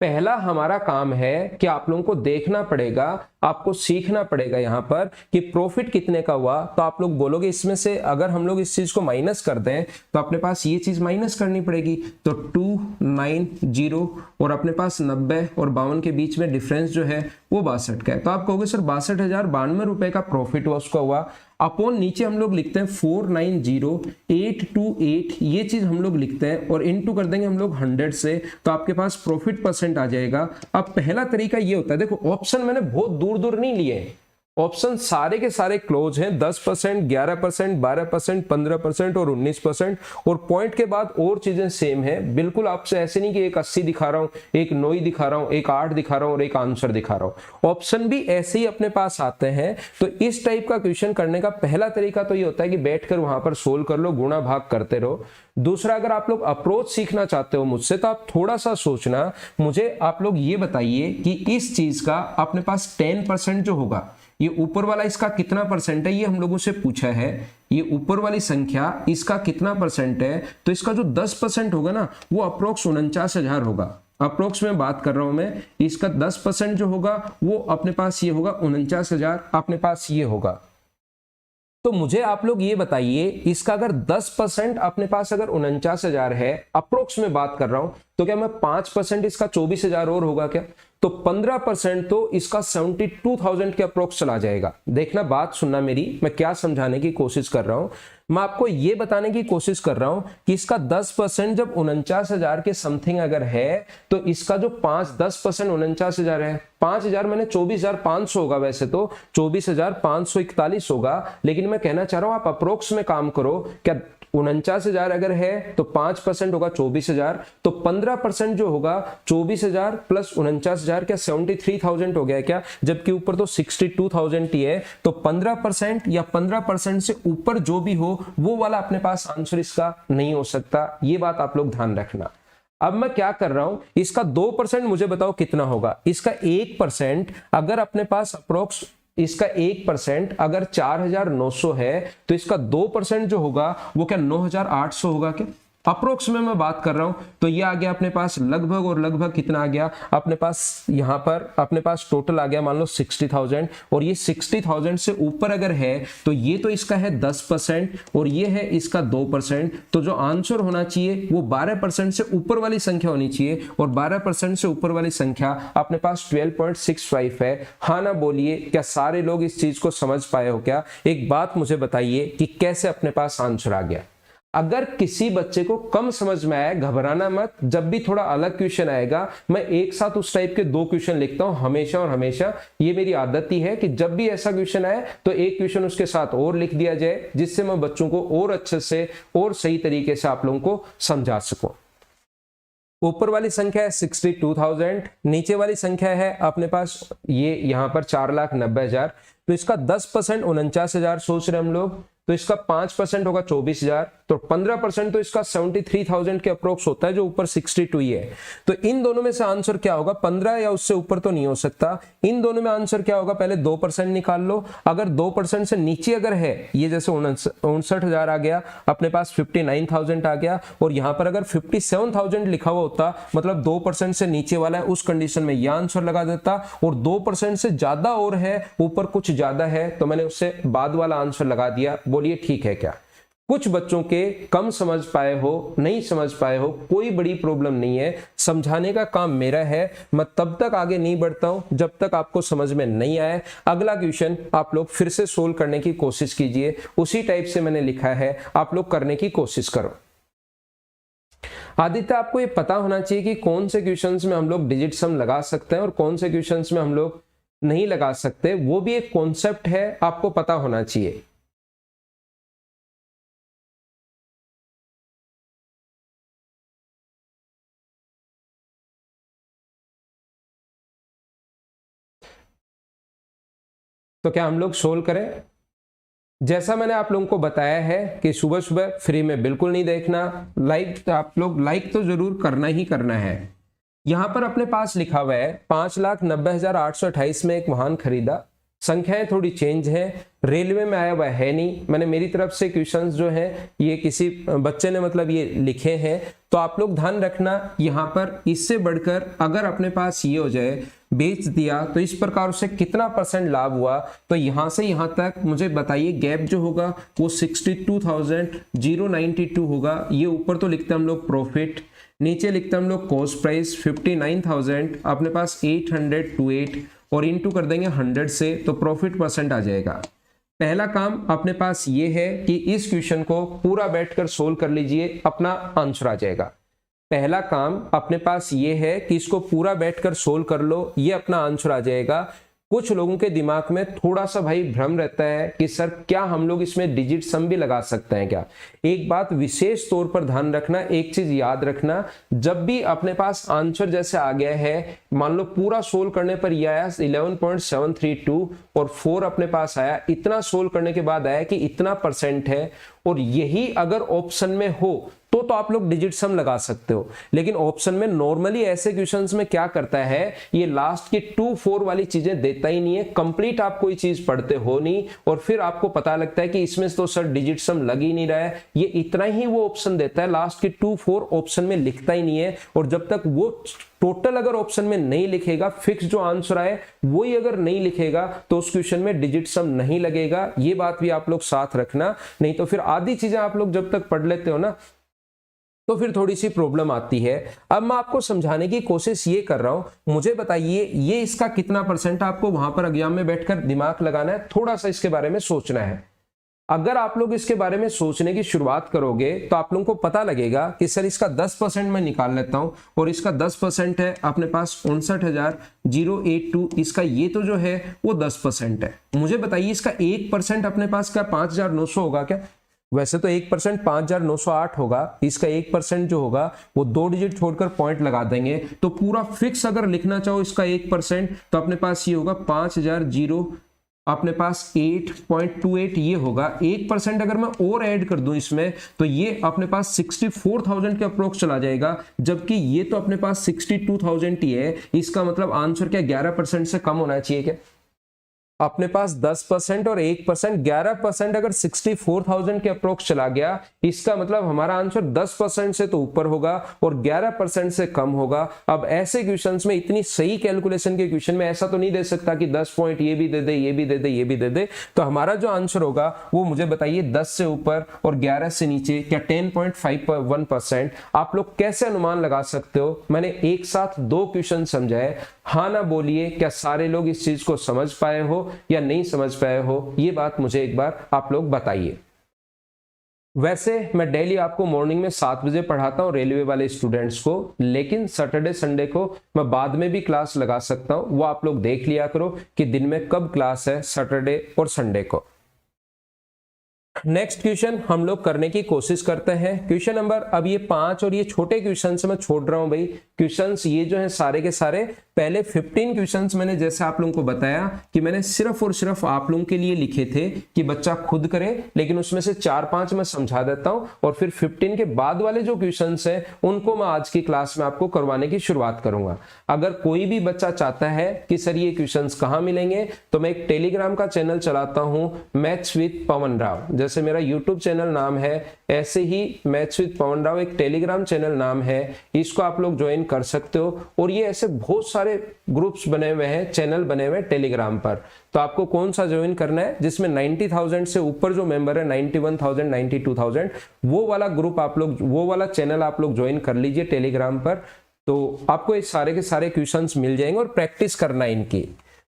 A: पहला हमारा काम है कि आप लोगों को देखना पड़ेगा, आपको सीखना पड़ेगा यहां पर कि प्रॉफिट कितने का हुआ। तो आप लोग बोलोगे इसमें से अगर हम लोग इस चीज को माइनस कर दें तो अपने पास ये चीज माइनस करनी पड़ेगी। तो 290 और अपने पास 90 और 52 के बीच में डिफरेंस जो है वो 62 का है। तो आप कहोगे सर 62,092 रुपए का प्रॉफिट हुआ, उसका हुआ। अपॉन नीचे हम लोग लिखते हैं 490,828, ये चीज हम लोग लिखते हैं और इनटू कर देंगे हम लोग 100 से, तो आपके पास प्रॉफिट परसेंट आ जाएगा। अब पहला तरीका ये होता है, देखो ऑप्शन मैंने बहुत दूर दूर नहीं लिए, ऑप्शन सारे के सारे क्लोज हैं, 10%, 11%, 12%, 15% और 19%, और पॉइंट के बाद और चीजें सेम है। बिल्कुल आपसे ऐसे नहीं कि एक 80 दिखा रहा हूं, एक 9 दिखा रहा हूं, एक 8 दिखा रहा हूं और एक आंसर दिखा रहा हूं। ऑप्शन भी ऐसे ही अपने पास आते हैं। तो इस टाइप का क्वेश्चन करने का पहला तरीका तो ये होता है कि बैठकर वहां पर सोल्व कर लो, गुणा भाग करते रहो। दूसरा, अगर आप लोग अप्रोच सीखना चाहते हो मुझसे, तो आप थोड़ा सा सोचना, मुझे आप लोग ये बताइए कि इस चीज का अपने पास 10% जो होगा, ये ऊपर वाला इसका कितना परसेंट है, ये हम लोगों से पूछा है। ये ऊपर वाली संख्या इसका कितना परसेंट है, तो इसका जो 10% होगा ना वो अप्रोक्स 49,000 होगा। अप्रोक्स में बात कर रहा हूं मैं, इसका 10% जो होगा वो अपने पास ये होगा 49,000, अपने पास ये होगा। तो मुझे आप लोग ये बताइए, इसका अगर 10% अपने पास अगर 49,000 है, अप्रोक्स में बात कर रहा हूं, तो क्या मैं 5% इसका 24,000 और होगा क्या? तो 15% तो इसका 72,000 के अप्रोक्स चला जाएगा। देखना, बात सुनना मेरी, मैं क्या समझाने की कोशिश कर रहा हूं। मैं आपको ये बताने की कोशिश कर रहा हूं कि इसका 10% जब 49,000 के समथिंग अगर है, तो इसका जो 10% 49,000 है, 5,000 मैंने 24,500 होगा, वैसे तो 24,541 होगा, लेकिन मैं कहना चाह रहा हूं आप अप्रोक्स में काम करो। क्या 49,000 अगर है तो 5% होगा 24,000, तो 15% जो होगा 24,000 प्लस 49,000, क्या 73,000 हो गया क्या? जबकि ऊपर तो 62,000 ही है। तो 15% या 15% से ऊपर जो भी हो वो वाला अपने पास आंसर इसका नहीं हो सकता। ये बात आप लोग ध्यान रखना। अब मैं क्या कर रहा हूं, इसका 2% मुझे बताओ कितना होगा। इसका 1% अगर अपने पास अप्रोक्स, इसका 1% अगर 4,900 है, तो इसका 2% जो होगा वो क्या 9,800 होगा क्या? अप्रोक्स में मैं बात कर रहा हूं। तो ये आ गया अपने पास लगभग, और लगभग कितना आ गया अपने पास, यहां पर अपने पास टोटल आ गया मान लो 60,000, और ये 60,000 से ऊपर अगर है तो ये तो इसका है 10% और ये है इसका 2%। तो जो आंसर होना चाहिए वो 12% से ऊपर वाली संख्या होनी चाहिए, और 12% से ऊपर वाली संख्या अपने पास 12.65 है। हाँ ना बोलिए, क्या सारे लोग इस चीज को समझ पाए हो क्या? एक बात मुझे बताइए कि कैसे अपने पास आंसर आ गया। अगर किसी बच्चे को कम समझ में आया, घबराना मत, जब भी थोड़ा अलग क्वेश्चन आएगा मैं एक साथ उस टाइप के 2 क्वेश्चन लिखता हूं हमेशा और हमेशा। ये मेरी आदत ही है कि जब भी ऐसा क्वेश्चन आए तो एक क्वेश्चन उसके साथ और लिख दिया जाए, जिससे मैं बच्चों को और अच्छे से और सही तरीके से आप लोगों को समझा सकूं। ऊपर वाली संख्या है 62,000, नीचे वाली संख्या है अपने पास ये यहां पर 4,90,000। तो इसका 10% 49,000 सोच रहे हम लोग, तो इसका 5% होगा 24,000, तो 15% तो इसका 73,000 के अप्रोक्स होता है, जो ऊपर 62 ही है। तो इन दोनों में से आंसर क्या होगा, 15 या उससे ऊपर तो नहीं हो सकता। इन दोनों में आंसर क्या होगा, पहले 2% निकाल लो। अगर 2% से नीचे अगर है, ये जैसे 59,000 आ गया, अपने पास 59,000 आ गया, और यहां पर अगर 57,000 लिखा हुआ होता, मतलब 2% से नीचे वाला है, उस कंडीशन में यह आंसर लगा देता। और 2% से ज्यादा और है, ऊपर कुछ ज्यादा है, तो मैंने उससे बाद वाला आंसर लगा दिया। बोलिए ठीक है क्या? कुछ बच्चों के कम समझ पाए हो, नहीं समझ पाए हो, कोई बड़ी प्रॉब्लम नहीं है, समझाने का काम मेरा है। मैं तब तक आगे नहीं बढ़ता हूं जब तक आपको समझ में नहीं आए। अगला क्वेश्चन आप लोग फिर से सोल्व करने की कोशिश कीजिए, उसी टाइप से मैंने लिखा है, आप लोग करने की कोशिश करो। आदित्य, आपको ये पता होना चाहिए कि कौन से क्वेश्चंस में हम लोग डिजिट सम लगा सकते हैं और कौन से क्वेश्चंस में हम लोग नहीं लगा सकते, वो भी एक कॉन्सेप्ट है, आपको पता होना चाहिए। तो क्या हम लोग सोल्व करें? जैसा मैंने आप लोगों को बताया है कि सुबह सुबह फ्री में बिल्कुल नहीं देखना, लाइक आप लोग लाइक तो जरूर करना ही करना है। यहां पर अपने पास लिखा हुआ है 5,90,828 में एक वाहन खरीदा, संख्याएं थोड़ी चेंज है, रेलवे में आया हुआ है नहीं। मैंने मेरी तरफ से क्वेश्चंस जो है ये किसी बच्चे ने मतलब ये लिखे हैं, तो आप लोग ध्यान रखना। यहाँ पर इससे बढ़कर अगर अपने पास ये हो जाए बेच दिया, तो इस प्रकार से कितना % लाभ हुआ, तो यहां से यहां तक मुझे बताइए गैप जो होगा वो 62,092 होगा। ये ऊपर तो लिखते हैं हम लोग प्रॉफिट, नीचे लिखते हैं हम लोग कॉस्ट प्राइस 59,000, अपने पास 808 और इनटू कर देंगे 100 से, तो प्रॉफिट % आ जाएगा। पहला काम अपने पास ये है कि इस क्वेश्चन को पूरा बैठकर सोल्व कर लीजिए, अपना आंसर आ जाएगा। पहला काम अपने पास ये है कि इसको पूरा बैठकर सोल्व कर लो, ये अपना आंसर आ जाएगा। कुछ लोगों के दिमाग में थोड़ा सा भाई भ्रम रहता है कि सर क्या हम लोग इसमें डिजिट सम भी लगा सकते हैं क्या? एक बात विशेष तौर पर ध्यान रखना, एक चीज याद रखना, जब भी अपने पास आंसर जैसे आ गया है, मान लो पूरा सोल्व करने पर यह आया 11.732 और 4 अपने पास आया, इतना सोल्व करने के बाद आया कि इतना % है, और यही अगर ऑप्शन में हो तो आप लोग डिजिट सम लगा सकते हो। लेकिन ऑप्शन में नॉर्मली ऐसे क्वेश्चंस में क्या करता है, ये लास्ट की 2, 4 वाली चीजें देता ही नहीं है। कंप्लीट आप कोई चीज पढ़ते हो नहीं और फिर आपको पता लगता है कि इसमें तो सर डिजिट सम लग ही नहीं रहा है, ये इतना ही वो ऑप्शन देता है, लास्ट की 2, 4 ऑप्शन में लिखता ही नहीं है। और जब तक वो टोटल अगर ऑप्शन में नहीं लिखेगा, फिक्स जो आंसर आए वही अगर नहीं लिखेगा, तो उस क्वेश्चन में डिजिट सम नहीं लगेगा। ये बात भी आप लोग साथ रखना, नहीं तो फिर आधी चीजें आप लोग जब तक पढ़ लेते हो ना, तो फिर थोड़ी सी प्रॉब्लम आती है। अब मैं आपको समझाने की कोशिश ये कर रहा हूं, मुझे बताइए ये इसका कितना % आपको वहां पर एग्जाम में बैठकर दिमाग लगाना है, थोड़ा सा इसके बारे में सोचना है। अगर आप लोग इसके बारे में सोचने की शुरुआत करोगे तो आप लोगों को पता लगेगा कि सर इसका 10% मैं निकाल लेता हूं, और इसका 10% है अपने पास 59,082, इसका ये तो जो है वो 10% है। मुझे बताइए इसका 1% अपने पास क्या 5,900 होगा क्या? वैसे तो 1% 5,908 होगा, इसका 1% जो होगा वो 2 डिजिट छोड़कर पॉइंट लगा देंगे, तो पूरा फिक्स अगर लिखना चाहो इसका 1%, तो अपने पास ये होगा 5,000 अपने पास 8.28 ये होगा। 1% अगर मैं और ऐड कर दूं इसमें, तो ये अपने पास 64,000 के अप्रोक्स चला जाएगा, जबकि ये तो अपने पास 62,000 ही है। इसका मतलब आंसर क्या 11% से कम होना चाहिए क्या? अपने पास 10% और 1%, 11% अगर 64,000 के अप्रोक्स चला गया, इसका मतलब हमारा आंसर 10% से तो ऊपर होगा और 11% से कम होगा। अब ऐसे क्वेश्चंस में, इतनी सही कैलकुलेशन के क्वेश्चन में ऐसा तो नहीं दे सकता कि 10 पॉइंट ये भी दे दे, ये भी दे दे, ये भी दे दे। तो हमारा जो आंसर होगा वो मुझे बताइए 10 से ऊपर और 11 से नीचे, क्या 10.51%? आप लोग कैसे अनुमान लगा सकते हो? मैंने एक साथ 2 क्वेश्चन समझाए, हाँ ना बोलिए, क्या सारे लोग इस चीज को समझ पाए हो या नहीं समझ पाए हो? ये बात मुझे एक बार आप लोग बताइए। वैसे मैं डेली आपको मॉर्निंग में 7 बजे पढ़ाता हूँ रेलवे वाले स्टूडेंट्स को, लेकिन सैटरडे संडे को मैं बाद में भी क्लास लगा सकता हूँ, वो आप लोग देख लिया करो कि दिन में कब क्लास है, सैटरडे और संडे को। नेक्स्ट क्वेश्चन हम लोग करने की कोशिश करते हैं। क्वेश्चन नंबर, अब ये 5 और ये छोटे क्वेश्चन से मैं छोड़ रहा हूं भाई, क्वेश्चंस ये जो हैं सारे के सारे पहले 15 क्वेश्चंस मैंने जैसे आप लोगों को बताया कि मैंने सिर्फ और सिर्फ आप लोगों के लिए लिखे थे कि बच्चा खुद करे, लेकिन उसमें से 4-5 मैं समझा देता हूं और फिर 15 के बाद वाले जो क्वेश्चंस हैं उनको मैं आज की क्लास में आपको करवाने की शुरुआत करूंगा। अगर कोई भी बच्चा चाहता है कि सर ये क्वेश्चंस कहां मिलेंगे, तो मैं एक टेलीग्राम का चैनल चलाता हूं, मैथ्स विद पवन राव। जैसे मेरा यूट्यूब चैनल नाम है, ऐसे ही मैथ्स विद पवन राव एक टेलीग्राम चैनल नाम है, इसको आप लोग ज्वाइन कर सकते हो। और ये ऐसे बहुत सारे ग्रुप्स बने हुए हैं, चैनल बने हुए हैं टेलीग्राम पर। तो आपको कौन सा ज्वाइन करना है जिसमें 90,000 से ऊपर जो मेंबर है, 91,000 92,000, वो वाला ग्रुप आप लोग, वो वाला चैनल आप लोग ज्वाइन कर लीजिए टेलीग्राम पर। तो आपको ये सारे के सारे क्वेश्चंस मिल जाएंगे और प्रैक्टिस करना है इनकी।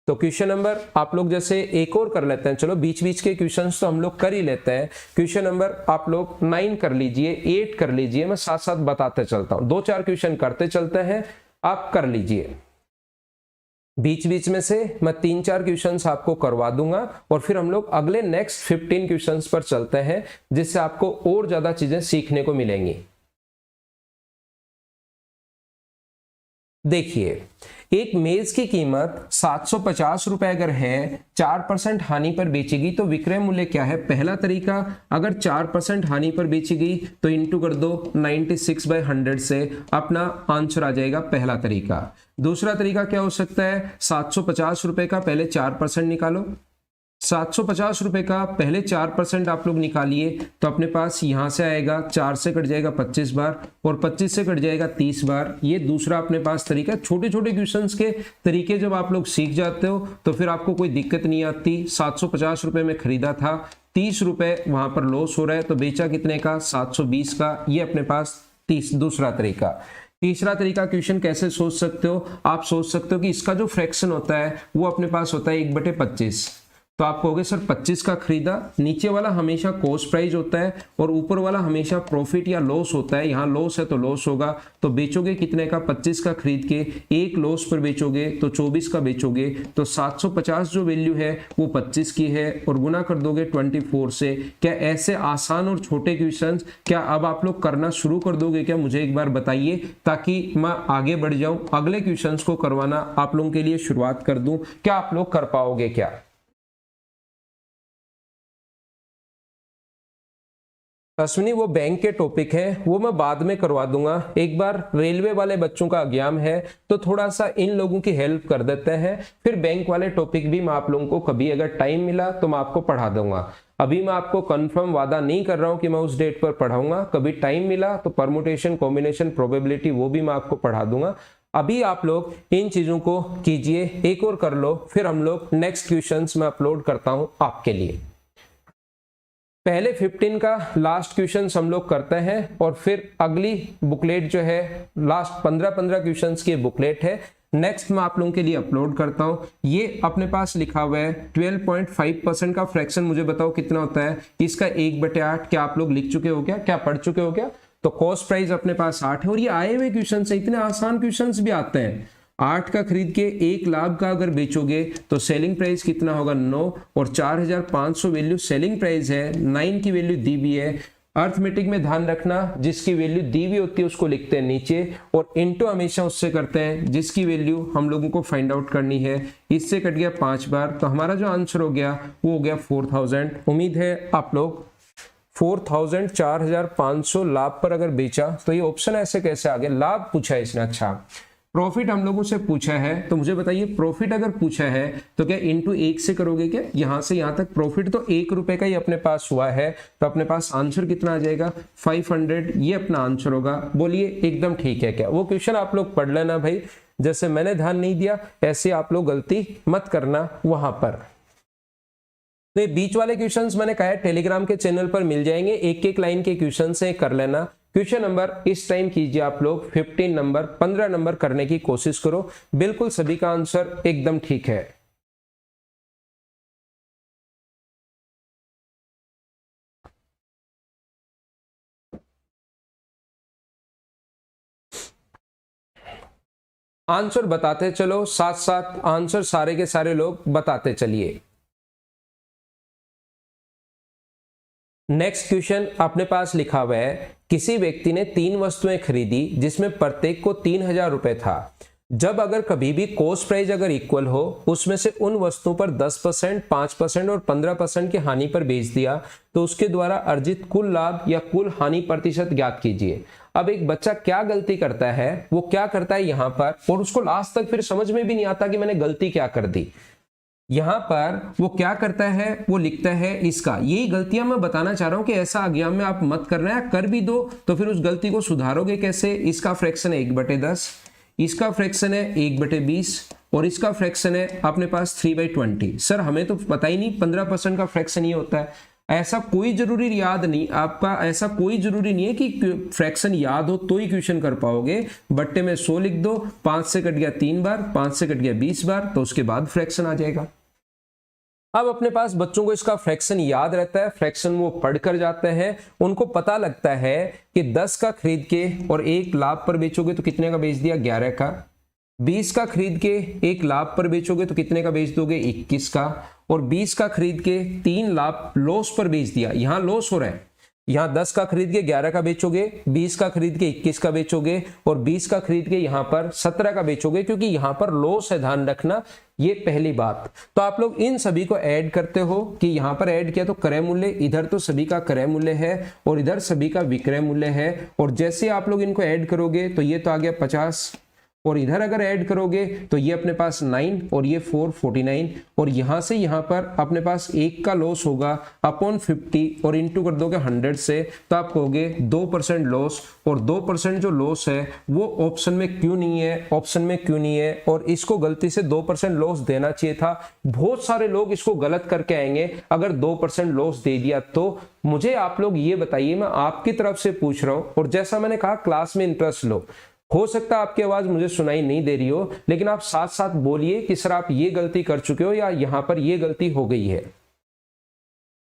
A: तो क्वेश्चन नंबर आप लोग जैसे एक और कर लेते हैं, चलो बीच बीच के क्वेश्चंस तो हम लोग कर ही लेते हैं। क्वेश्चन नंबर आप लोग 9 कर लीजिए, 8 कर लीजिए, मैं साथ साथ बताते चलता हूं, 2-4 क्वेश्चन करते चलते हैं, आप कर लीजिए। बीच बीच में से मैं 3-4 क्वेश्चंस आपको करवा दूंगा और फिर हम लोग अगले नेक्स्ट 15 क्वेश्चंस पर चलते हैं, जिससे आपको और ज्यादा चीजें सीखने को मिलेंगी। देखिए, एक मेज की कीमत 750 रुपए अगर है, 4% हानि पर बेचेगी तो विक्रय मूल्य क्या है? पहला तरीका, अगर 4% हानि पर बेचेगी तो इंटू कर दो 96/100 से, अपना आंसर आ जाएगा पहला तरीका। दूसरा तरीका क्या हो सकता है? 750 रुपए का पहले 4% निकालो, 750 रुपए का पहले 4% आप लोग निकालिए तो अपने पास यहां से आएगा, 4 से कट जाएगा 25 बार और 25 से कट जाएगा 30 बार। ये दूसरा अपने पास तरीका। छोटे छोटे क्वेश्चंस के तरीके जब आप लोग सीख जाते हो तो फिर आपको कोई दिक्कत नहीं आती। 750 रुपए में खरीदा था, 30 रुपए वहां पर लॉस हो रहा है, तो बेचा कितने का? 720 का। ये अपने पास दूसरा तरीका। तीसरा तरीका क्वेश्चन कैसे सोच सकते हो? आप सोच सकते हो कि इसका जो फ्रैक्शन होता है वो अपने पास होता है 1/25, तो आप कहोगे सर 25 का खरीदा, नीचे वाला हमेशा कॉस्ट प्राइस होता है और ऊपर वाला हमेशा प्रॉफिट या लॉस होता है। यहाँ लॉस है तो लॉस होगा, तो बेचोगे कितने का? 25 का खरीद के एक लॉस पर बेचोगे तो 24 का बेचोगे, तो 750 जो वैल्यू है वो 25 की है और गुना कर दोगे 24 से। क्या ऐसे आसान और छोटे क्वेश्चंस क्या अब आप लोग करना शुरू कर दोगे क्या? मुझे एक बार बताइए ताकि मैं आगे बढ़ जाऊं, अगले क्वेश्चंस को करवाना आप लोगों के लिए शुरुआत कर दूं। क्या आप लोग कर पाओगे क्या? अश्विनी, वो बैंक के टॉपिक है, वो मैं बाद में करवा दूंगा। एक बार रेलवे वाले बच्चों का एग्जाम है तो थोड़ा सा इन लोगों की हेल्प कर देते हैं, फिर बैंक वाले टॉपिक भी मैं आप लोगों को कभी अगर टाइम मिला तो मैं आपको पढ़ा दूंगा। अभी मैं आपको कंफर्म वादा नहीं कर रहा हूं कि मैं उस डेट पर पढ़ाऊंगा, कभी टाइम मिला तो परमुटेशन, कॉम्बिनेशन, प्रोबेबिलिटी वो भी मैं आपको पढ़ा दूंगा। अभी आप लोग इन चीजों को कीजिए, एक और कर लो, फिर हम लोग नेक्स्ट क्वेश्चंस में अपलोड करता हूं आपके लिए। पहले 15 का लास्ट क्वेश्चन हम लोग करते हैं और फिर अगली बुकलेट जो है, लास्ट 15 क्वेश्चंस की बुकलेट है, नेक्स्ट मैं आप लोगों के लिए अपलोड करता हूं। ये अपने पास लिखा हुआ है 12.5% का फ्रैक्शन, मुझे बताओ कितना होता है? इसका 1/8 क्या आप लोग लिख चुके हो क्या? क्या पढ़ चुके हो क्या? तो कॉस्ट प्राइस अपने पास 8 है और ये आए हुए क्वेश्चन है, इतने आसान क्वेश्चन भी आते हैं। 8 का खरीद के 1 लाख का अगर बेचोगे तो सेलिंग प्राइस कितना होगा? 9 और 4,500 वैल्यू सेलिंग प्राइस है, 9 की वैल्यू दी हुई है। अर्थमेटिक में ध्यान रखना, जिसकी वैल्यू दी हुई होती है उसको लिखते हैं नीचे और इनटू हमेशा उससे करते हैं जिसकी वैल्यू हम लोगों को फाइंड आउट करनी है। इससे कट गया 5 बार, तो हमारा जो आंसर हो गया वो हो गया 4000। उम्मीद है आप लोग 4000 4,500 लाभ पर अगर बेचा तो ये ऑप्शन ऐसे कैसे आ गया? लाभ पूछा है इसने। अच्छा, प्रॉफिट हम लोगों से पूछा है, तो मुझे बताइए प्रॉफिट अगर पूछा है तो क्या इंटू 1 से करोगे क्या? यहां से यहां तक प्रॉफिट तो 1 रुपए का ही अपने पास हुआ है, तो अपने पास आंसर कितना आ जाएगा? 500। ये अपना आंसर होगा। बोलिए एकदम ठीक है क्या? वो क्वेश्चन आप लोग पढ़ लेना भाई, जैसे मैंने ध्यान नहीं दिया ऐसे आप लोग गलती मत करना वहां पर। तो ये बीच वाले क्वेश्चंस मैंने कहा है टेलीग्राम के चैनल पर मिल जाएंगे, एक एक लाइन के क्वेश्चन से कर लेना। क्वेश्चन नंबर इस टाइम कीजिए आप लोग 15 नंबर, 15 नंबर करने की कोशिश करो। बिल्कुल सभी का आंसर एकदम ठीक है। आंसर बताते चलो, साथ साथ आंसर सारे के सारे लोग बताते चलिए। नेक्स्ट क्वेश्चन अपने पास लिखा हुआ है, किसी व्यक्ति ने 3 वस्तुएं खरीदी जिसमें प्रत्येक को 3,000 रुपए था। जब अगर कभी भी कॉस्ट प्राइस अगर इक्वल हो, उसमें से उन वस्तुओं पर 10%, 5% और 15% की हानि पर बेच दिया, तो उसके द्वारा अर्जित कुल लाभ या कुल हानि प्रतिशत ज्ञात कीजिए। अब एक बच्चा क्या गलती करता है, वो क्या करता है यहां पर, और उसको लास्ट तक फिर समझ में भी नहीं आता कि मैंने गलती क्या कर दी। यहां पर वो क्या करता है, वो लिखता है इसका, यही गलतियां मैं बताना चाह रहा हूं कि ऐसा एग्जाम में आप मत करना है, कर भी दो तो फिर उस गलती को सुधारोगे कैसे। इसका फ्रैक्शन है 1/10, इसका फ्रैक्शन है 1/20 और इसका फ्रैक्शन है अपने पास 3/20। सर हमें तो पता ही नहीं 15% का फ्रैक्शन ये होता है। ऐसा कोई जरूरी याद नहीं आपका, ऐसा कोई जरूरी नहीं है कि फ्रैक्शन याद हो तो ही क्वेश्चन कर पाओगे। बट्टे में 100 लिख दो, 5 से कट गया 3 बार, 5 से कट गया 20 बार, तो उसके बाद फ्रैक्शन आ जाएगा। अब अपने पास बच्चों को इसका फ्रैक्शन याद रहता है, फ्रैक्शन वो पढ़कर जाते हैं, उनको पता लगता है कि 10 का खरीद के और 1 लाभ पर बेचोगे तो कितने का बेच दिया, 11 का। 20 का खरीद के 1 लाभ पर बेचोगे तो कितने का बेच दोगे, 21 का। और 20 का खरीद के 3 लाभ लॉस पर बेच दिया, यहां लॉस हो रहा है। यहां 10 का खरीद के 11 का बेचोगे, 20 का खरीद के 21 का बेचोगे और 20 का खरीद के यहां पर 17 का बेचोगे, क्योंकि यहां पर लॉस है, ध्यान रखना, ये पहली बात। तो आप लोग इन सभी को ऐड करते हो कि यहां पर ऐड किया तो क्रय मूल्य, इधर तो सभी का क्रय मूल्य है और इधर सभी का विक्रय मूल्य है, और जैसे आप लोग इनको ऐड करोगे तो ये तो आ गया 50, और इधर अगर ऐड करोगे तो ये अपने पास 9 और ये 449, और यहां से यहां पर अपने पास 1 का लॉस होगा अपॉन 50 और इंटू कर दोगे 100 से, तो आप कहोगे 2% लॉस। और 2% जो लॉस है वो ऑप्शन में क्यों नहीं है, ऑप्शन में क्यों नहीं है, और इसको गलती से 2% लॉस देना चाहिए था। बहुत सारे लोग इसको गलत करके आएंगे अगर 2% लॉस दे दिया तो। मुझे आप लोग ये बताइए, मैं आपकी तरफ से पूछ रहा हूं, और जैसा मैंने कहा क्लास में इंटरेस्ट लो। हो सकता है आपकी आवाज मुझे सुनाई नहीं दे रही हो, लेकिन आप साथ साथ बोलिए कि सर आप ये गलती कर चुके हो या यहां पर ये गलती हो गई है।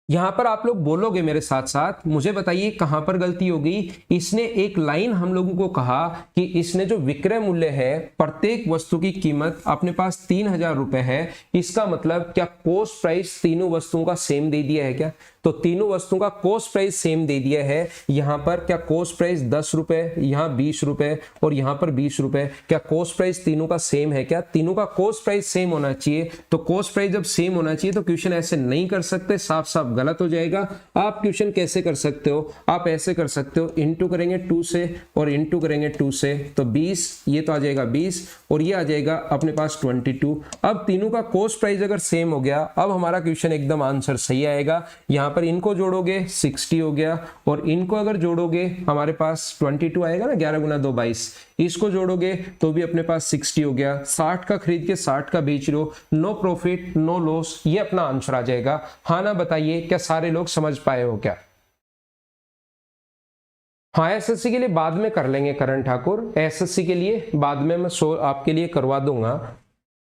A: यहां पर आप लोग बोलोगे मेरे साथ साथ, मुझे बताइए कहां पर गलती हो गई। इसने एक लाइन हम लोगों को कहा कि इसने जो विक्रय मूल्य है, प्रत्येक वस्तु की कीमत अपने पास 3,000 रुपए है, इसका मतलब क्या कॉस्ट प्राइस तीनों वस्तुओं का सेम दे दिया है क्या, तो तीनों वस्तुओं का कॉस्ट प्राइस सेम दे दिया है। यहां पर क्या कॉस्ट प्राइस 10 रुपए, यहां 20 रुपए और यहां पर 20 रुपए, क्या कॉस्ट प्राइस तीनों का सेम है क्या, तीनों का कॉस्ट प्राइस सेम होना चाहिए। तो कॉस्ट प्राइस जब सेम होना चाहिए तो क्वेश्चन ऐसे नहीं कर सकते, साफ साफ गलत हो जाएगा। आप क्वेश्चन कैसे कर सकते हो, आप ऐसे कर सकते हो, इंटू करेंगे 2 से और इंटू करेंगे 2 से, तो 20, ये तो आ जाएगा 20 और ये आ जाएगा अपने पास 22। अब तीनों का कॉस्ट प्राइस अगर सेम हो गया, अब हमारा क्वेश्चन एकदम आंसर सही आएगा। यहां पर इनको जोड़ोगे 60 हो गया, और इनको अगर जोड़ोगे हमारे पास 22 आएगा ना, 11 गुना 2 22, इसको जोड़ोगे तो भी अपने पास 60 हो गया। 60 का खरीद के 60 का बेच रहे हो, नो प्रॉफिट नो लॉस, ये अपना आंसर आ जाएगा। हाँ ना बताइए, क्या सारे लोग समझ पाए हो क्या। हाँ एसएससी के लिए बाद में कर लेंगे करण ठाकुर, एसएससी के लिए बाद में मैं आपके लिए करवा दूंगा।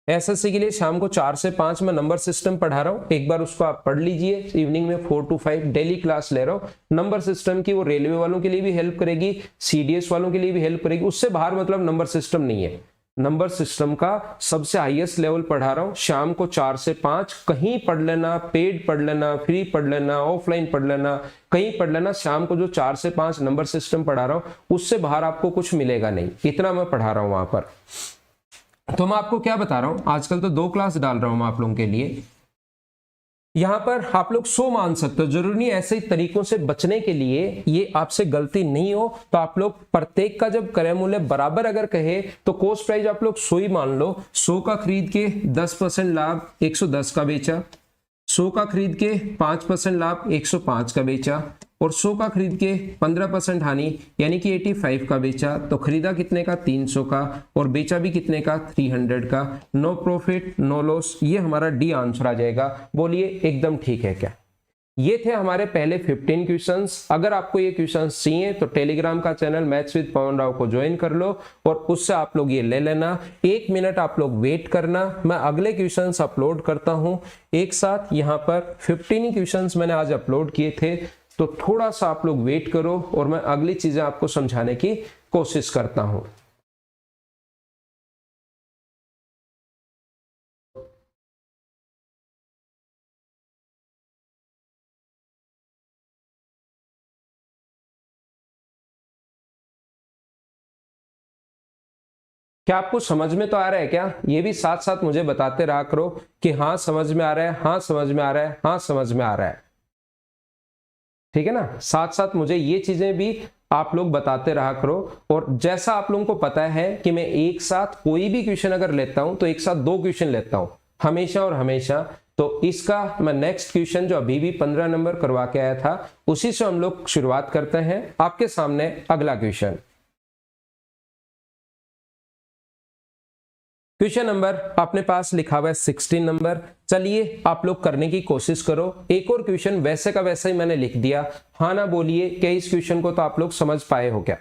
A: एसएससी के लिए शाम को 4 से 5 में नंबर सिस्टम पढ़ा रहा हूँ, एक बार उसको आप पढ़ लीजिए। इवनिंग में 4 to 5 डेली क्लास ले रहा हूँ नंबर सिस्टम की। वो रेलवे वालों के लिए भी हेल्प करेगी, सीडीएस वालों के लिए भी हेल्प करेगी, उससे बाहर मतलब नंबर सिस्टम नहीं है। नंबर सिस्टम का सबसे हाईएस्ट लेवल पढ़ा रहा हूँ। शाम को 4 से 5 कहीं पढ़ लेना, पेड पढ़ लेना, फ्री पढ़ लेना, ऑफलाइन पढ़ लेना, कहीं पढ़ लेना। शाम को जो 4 से 5 नंबर सिस्टम पढ़ा रहा हूँ उससे बाहर आपको कुछ मिलेगा नहीं, इतना मैं पढ़ा रहा हूँ वहां पर। तो मैं आपको क्या बता रहा हूं, आजकल तो 2 क्लास डाल रहा हूं मैं आप लोगों के लिए। यहां पर आप लोग 100 मान सकते हो, जरूरी नहीं ऐसे तरीकों से बचने के लिए ये आपसे गलती नहीं हो तो आप लोग प्रत्येक का जब क्रय मूल्य बराबर अगर कहे तो कॉस्ट प्राइस आप लोग 100 ही मान लो। 100 का खरीद के 10% लाभ 110 का बेचा, 100 का खरीद के 5% लाभ 105 का बेचा, और 100 का खरीद के 15% हानि यानी कि 85 का बेचा, तो खरीदा कितने का, 300 का, और बेचा भी कितने का, 300 का। नो प्रॉफिट नो लॉस, ये हमारा डी आंसर आ जाएगा। बोलिए एकदम ठीक है क्या। ये थे हमारे पहले 15 क्वेश्चंस। अगर आपको ये क्वेश्चंस चाहिए तो टेलीग्राम का चैनल मैथ्स विद पवन राव को ज्वाइन कर लो और उससे आप लोग ये ले लेना। 1 मिनट आप लोग वेट करना, मैं अगले क्वेश्चंस अपलोड करता हूं एक साथ। यहां पर 15 ही क्वेश्चंस मैंने आज अपलोड किए थे, तो थोड़ा सा आप लोग वेट करो और मैं अगली चीजें आपको समझाने की कोशिश करता हूं। क्या आपको समझ में तो आ रहा है क्या? ये भी साथ साथ मुझे बताते रहा करो कि हाँ समझ में आ रहा है, हाँ समझ में आ रहा है, हाँ समझ में आ रहा है, ठीक है ना? साथ साथ मुझे ये चीजें भी आप लोग बताते रहा करो। और जैसा आप लोगों को पता है कि मैं एक साथ कोई भी क्वेश्चन अगर लेता हूं तो एक साथ 2 क्वेश्चन लेता हूं हमेशा और हमेशा। तो इसका मैं नेक्स्ट क्वेश्चन जो अभी भी 15 नंबर करवा के आया था उसी से हम लोग शुरुआत करते हैं। आपके सामने अगला क्वेश्चन, क्वेश्चन नंबर अपने पास लिखा हुआ है 16 नंबर। चलिए आप लोग करने की कोशिश करो। एक और क्वेश्चन वैसे का वैसा ही मैंने लिख दिया, हाँ ना बोलिए क्या इस क्वेश्चन को तो आप लोग समझ पाए हो क्या?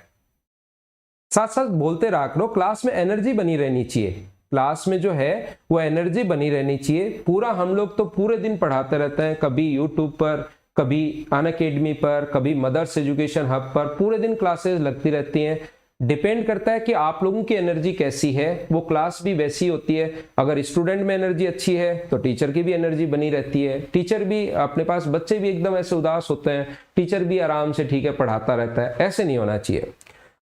A: साथ साथ बोलते रहा करो, क्लास में एनर्जी बनी रहनी चाहिए। क्लास में जो है वो एनर्जी बनी रहनी चाहिए। पूरा हम लोग तो पूरे दिन पढ़ाते रहते हैं, कभी यूट्यूब पर, कभी अनअकैडमी पर, कभी मदर्स एजुकेशन हब पर, पूरे दिन क्लासेस लगती रहती हैं। डिपेंड करता है कि आप लोगों की एनर्जी कैसी है, वो क्लास भी वैसी होती है। अगर स्टूडेंट में एनर्जी अच्छी है तो टीचर की भी एनर्जी बनी रहती है। टीचर भी अपने पास, बच्चे भी एकदम ऐसे उदास होते हैं, टीचर भी आराम से ठीक है पढ़ाता रहता है। ऐसे नहीं होना चाहिए।